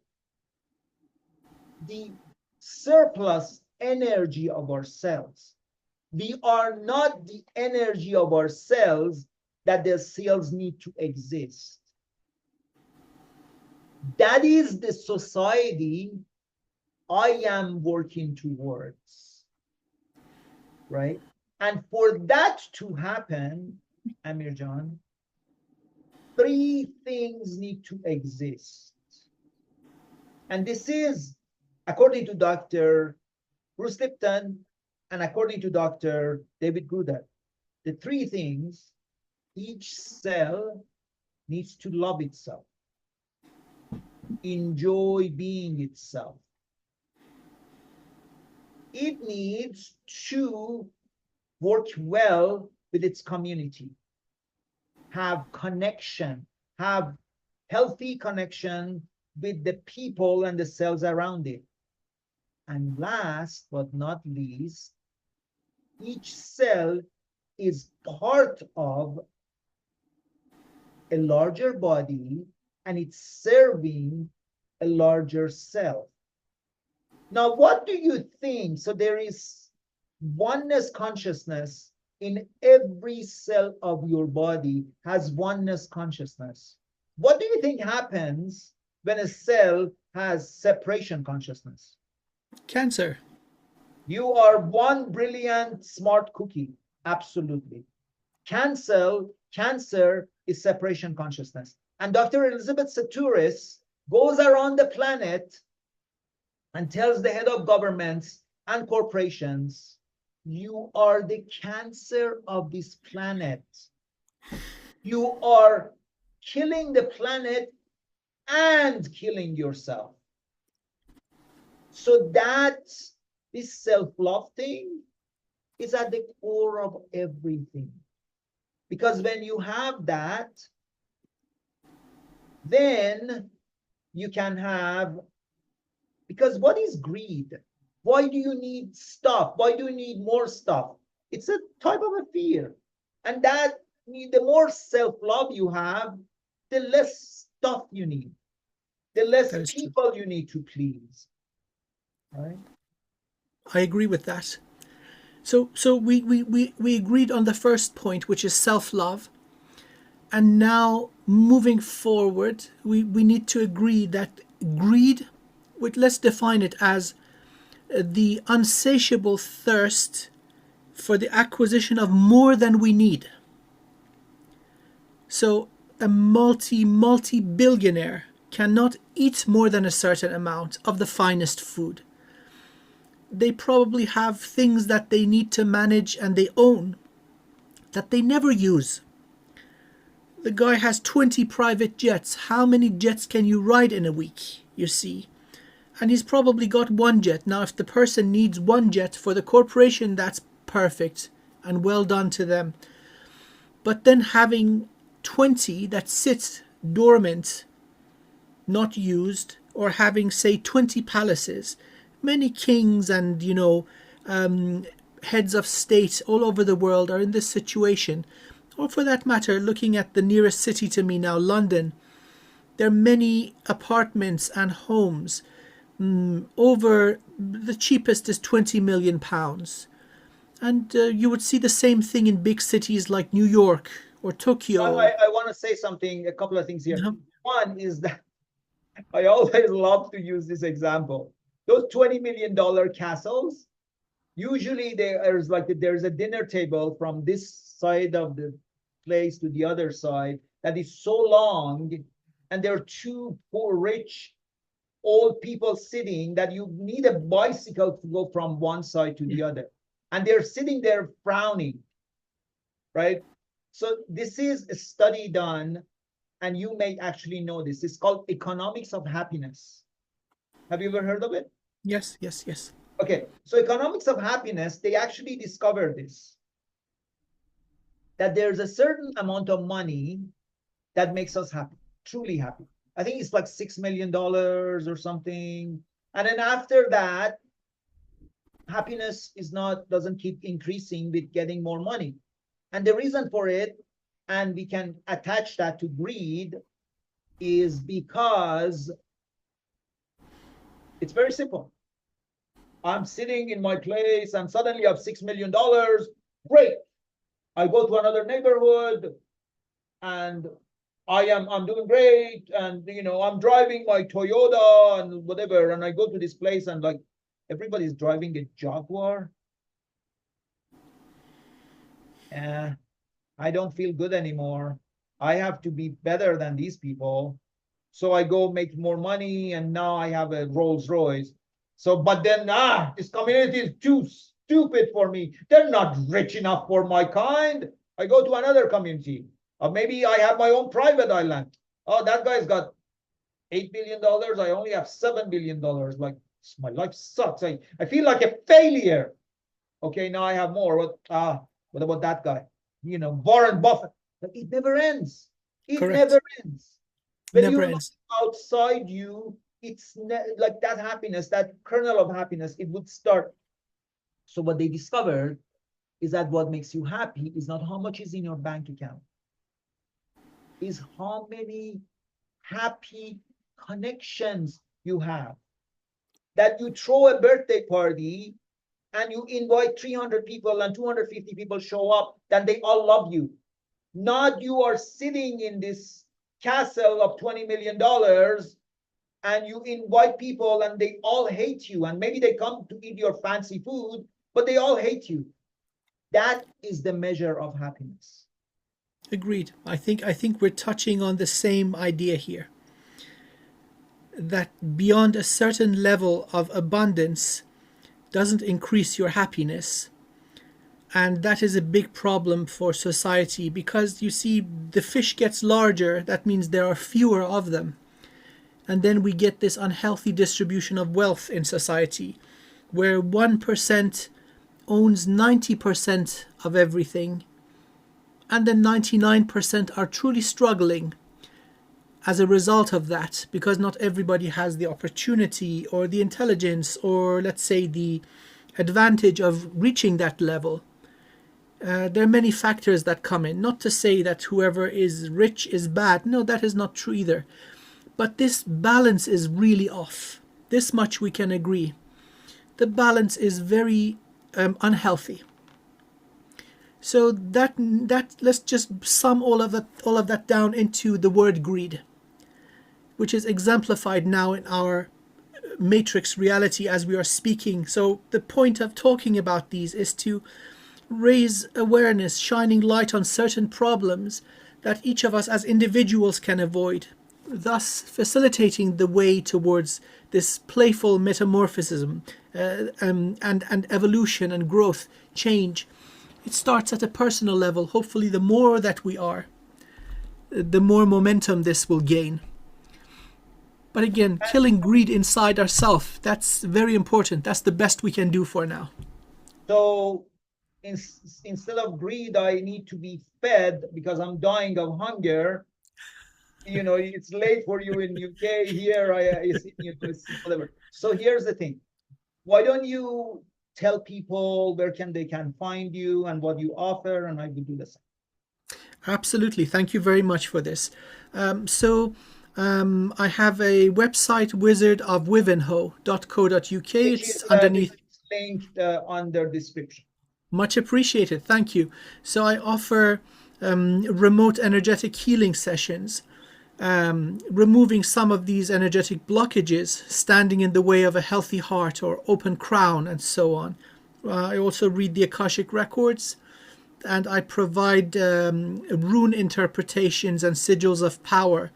the surplus energy of our cells. We are not the energy of our cells that the cells need to exist. That is the society I am working towards, right? And for that to happen, Amir John, 3 things need to exist. And this is, according to Dr. Bruce Lipton and according to Dr. David Goodall, the 3 things: each cell needs to love itself, enjoy being itself. It needs to work well with its community, have connection, have healthy connection with the people and the cells around it. And last but not least, each cell is part of a larger body and it's serving a larger self. Now, what do you think? So there is oneness consciousness in every cell of your body has oneness consciousness. What do you think happens when a cell has separation consciousness? Cancer. You are one brilliant, smart cookie. Absolutely. Cancer is separation consciousness. And Dr. Elizabeth Sahtouris goes around the planet and tells the head of governments and corporations, you are the cancer of this planet. You are killing the planet and killing yourself. So that this self-love thing is at the core of everything. Because when you have that, then you can have, because what is greed? Why do you need stuff? Why do you need more stuff? It's a type of a fear. And that, the more self-love you have, the less stuff you need, the less people you need to please. Right? I agree with that. So we agreed on the first point, which is self-love. And now moving forward, we need to agree that greed, let's define it as the unsatiable thirst for the acquisition of more than we need. So a multi-billionaire cannot eat more than a certain amount of the finest food. They probably have things that they need to manage and they own that they never use. The guy has 20 private jets. How many jets can you ride in a week, you see? And he's probably got one jet. Now, if the person needs one jet for the corporation, that's perfect and well done to them. But then having 20 that sit dormant, not used, or having, say, 20 palaces, many kings and, heads of state all over the world are in this situation. Or for that matter, looking at the nearest city to me now, London, there are many apartments and homes. Over the cheapest is £20 million. And you would see the same thing in big cities like New York or Tokyo. I want to say something, a couple of things here. Uh-huh. One is that I always love to use this example. Those $20 million castles, usually there's a dinner table from this side of the place to the other side that is so long, and there are two poor rich old people sitting that you need a bicycle to go from one side to the other, and they're sitting there frowning, right? So this is a study done, and you may actually know this. It's called economics of happiness. Have you ever heard of it? Yes. Okay, so economics of happiness, they actually discovered this, that there's a certain amount of money that makes us happy, truly happy. I think it's like $6 million or something. And then after that, happiness doesn't keep increasing with getting more money. And the reason for it, and we can attach that to greed, is because it's very simple. I'm sitting in my place and suddenly I have $6 million. Great. I go to another neighborhood and I'm doing great, and I'm driving my Toyota and whatever, and I go to this place and like everybody's driving a Jaguar. I don't feel good anymore. I have to be better than these people. So I go make more money, and now I have a Rolls Royce. So, but then this community is too stupid for me. They're not rich enough for my kind. I go to another community. Or maybe I have my own private island. Oh, that guy's got $8 billion. I only have $7 billion. Like, my life sucks. I feel like a failure. Okay, now I have more. What about that guy? Warren Buffett. But it never ends. It Correct. never ends. When Never you ends. look outside you, it's like that happiness, that kernel of happiness, it would start. So what they discovered is that what makes you happy is not how much is in your bank account, is how many happy connections you have. That you throw a birthday party and you invite 300 people and 250 people show up, then they all love you. Not you are sitting in this castle of $20 million and you invite people and they all hate you, and maybe they come to eat your fancy food, but they all hate you. That is the measure of happiness. Agreed. I think we're touching on the same idea here. That beyond a certain level of abundance doesn't increase your happiness. And that is a big problem for society, because you see, the fish gets larger, that means there are fewer of them. And then we get this unhealthy distribution of wealth in society, where 1% owns 90% of everything, and then 99% are truly struggling as a result of that, because not everybody has the opportunity or the intelligence or, let's say, the advantage of reaching that level. There are many factors that come in. Not to say that whoever is rich is bad. No, that is not true either. But this balance is really off. This much we can agree. The balance is very unhealthy. So that let's just sum all of that down into the word greed, which is exemplified now in our matrix reality as we are speaking. So the point of talking about these is to raise awareness, shining light on certain problems that each of us as individuals can avoid, thus facilitating the way towards this playful metamorphism and evolution and growth, change. It starts at a personal level. Hopefully, the more that we are, the more momentum this will gain. But again, killing greed inside ourselves, that's very important. That's the best we can do for now. So instead of greed, I need to be fed because I'm dying of hunger. You know, it's late for you in UK. Here, whatever. So here's the thing. Why don't you tell people where they can find you and what you offer, and I will do the same. Absolutely. Thank you very much for this. I have a website, wizardofwivenhoe.co.uk. It's underneath. It's linked under description. Much appreciated. Thank you. So I offer remote energetic healing sessions, removing some of these energetic blockages standing in the way of a healthy heart or open crown and so on. I also read the Akashic records, and I provide rune interpretations and sigils of power.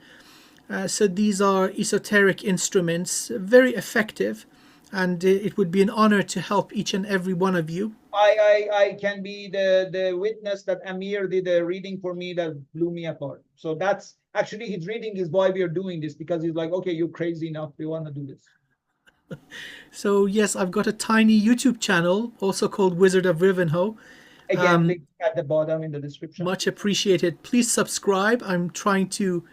So these are esoteric instruments, very effective, and it would be an honor to help each and every one of you. I can be the witness that Amir did a reading for me that blew me apart. So that's actually his reading is why we are doing this, because he's like, okay, you're crazy enough, we want to do this. So yes, I've got a tiny YouTube channel also called Wizard of Wivenhoe. Again, link at the bottom in the description. Much appreciated. Please subscribe. I'm trying to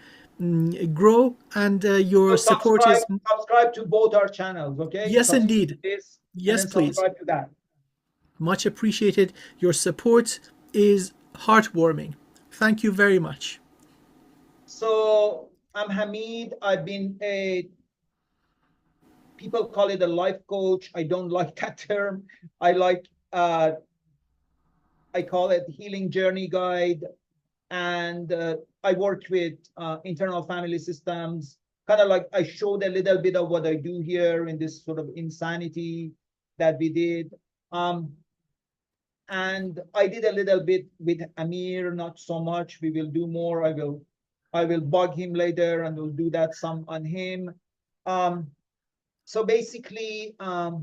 grow, and your support is... Subscribe to both our channels, okay? Yes, subscribe indeed. This, yes, please. Subscribe to that. Much appreciated. Your support is heartwarming. Thank you very much. So I'm Hamid. I've been people call it a life coach. I don't like that term. I call it healing journey guide. And I worked with internal family systems, kind of like I showed a little bit of what I do here in this sort of insanity that we did. And I did a little bit with Amir, not so much. We will do more. I will bug him later, and we'll do that some on him. So basically, the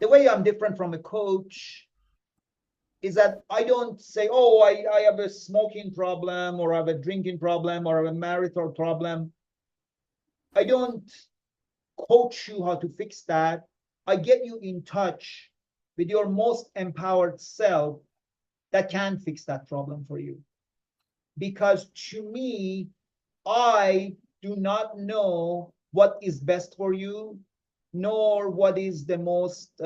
way I'm different from a coach is that I don't say, oh, I have a smoking problem, or I have a drinking problem, or I have a marital problem. I don't coach you how to fix that. I get you in touch with your most empowered self that can fix that problem for you. Because to me, I do not know what is best for you, nor what is the most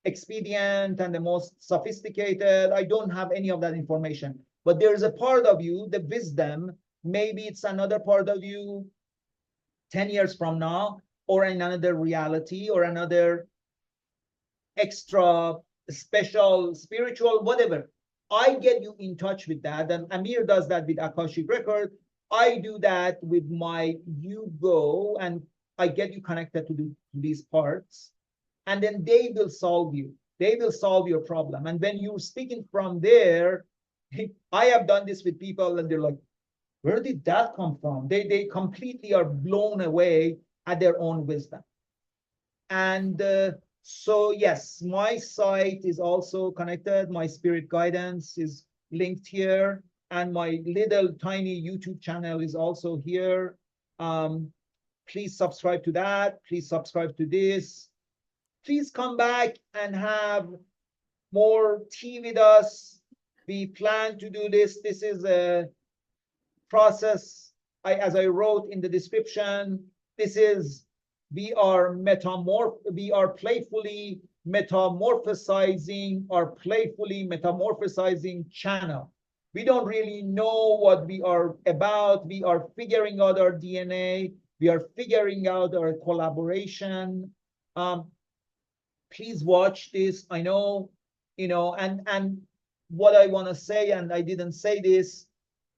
expedient and the most sophisticated. I don't have any of that information. But there's a part of you, the wisdom, maybe it's another part of you 10 years from now, or in another reality, or another extra special spiritual whatever. I get you in touch with that, and Amir does that with Akashic record. I do that with my you go, and I get you connected to these parts, and then they will solve you. They will solve your problem. And when you're speaking from there, I have done this with people, and they're like, where did that come from? They completely are blown away at their own wisdom. And so yes, my site is also connected. My spirit guidance is linked here, and my little tiny YouTube channel is also here. Please subscribe to that. Please subscribe to this. Please come back and have more tea with us. We plan to do this. This is a process. As I wrote in the description, we are playfully metamorphosizing our playfully metamorphosizing channel. We don't really know what we are about. We are figuring out our DNA. We are figuring out our collaboration. Please watch this. I know, and what I want to say, and I didn't say this,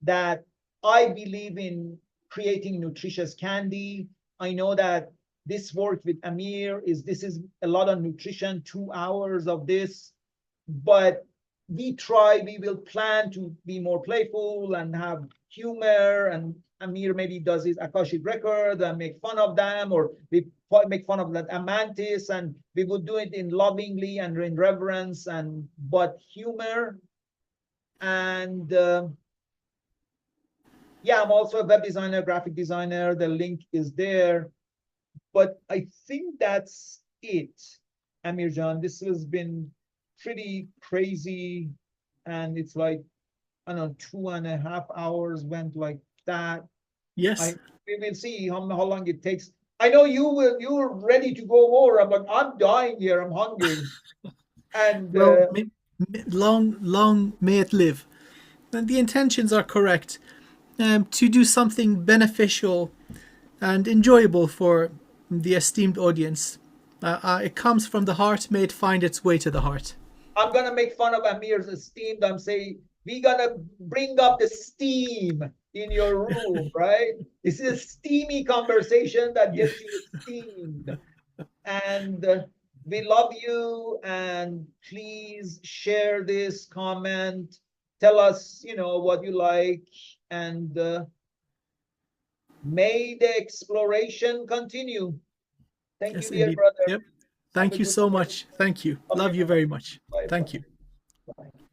that I believe in creating nutritious candy. I know that this work with Amir this is a lot of nutrition, 2 hours of this, but we will plan to be more playful and have humor, and Amir maybe does his Akashic record and make fun of them, or we make fun of that Amantis, and we would do it in lovingly and in reverence, but humor. And Yeah, I'm also a web designer, graphic designer. The link is there. But I think that's it, Amir Jan. This has been pretty crazy. And it's like, I don't know, 2.5 hours went like that. Yes. We will see how long it takes. I know you're ready to go more. I'm like, I'm dying here. I'm hungry. And Well, long may it live. And the intentions are correct. To do something beneficial and enjoyable for the esteemed audience. It comes from the heart. May it find its way to the heart. I'm gonna make fun of Amir's steam. I'm saying we're gonna bring up the steam in your room, right? This is a steamy conversation that gets you steamed. And we love you. And please share this, comment, tell us, what you like, and may the exploration continue. Thank you, Yes, dear indeed. brother. Yep. Have Thank a you good so day. much. Thank you. Okay, Love you very much. bye Thank bye. you. Bye.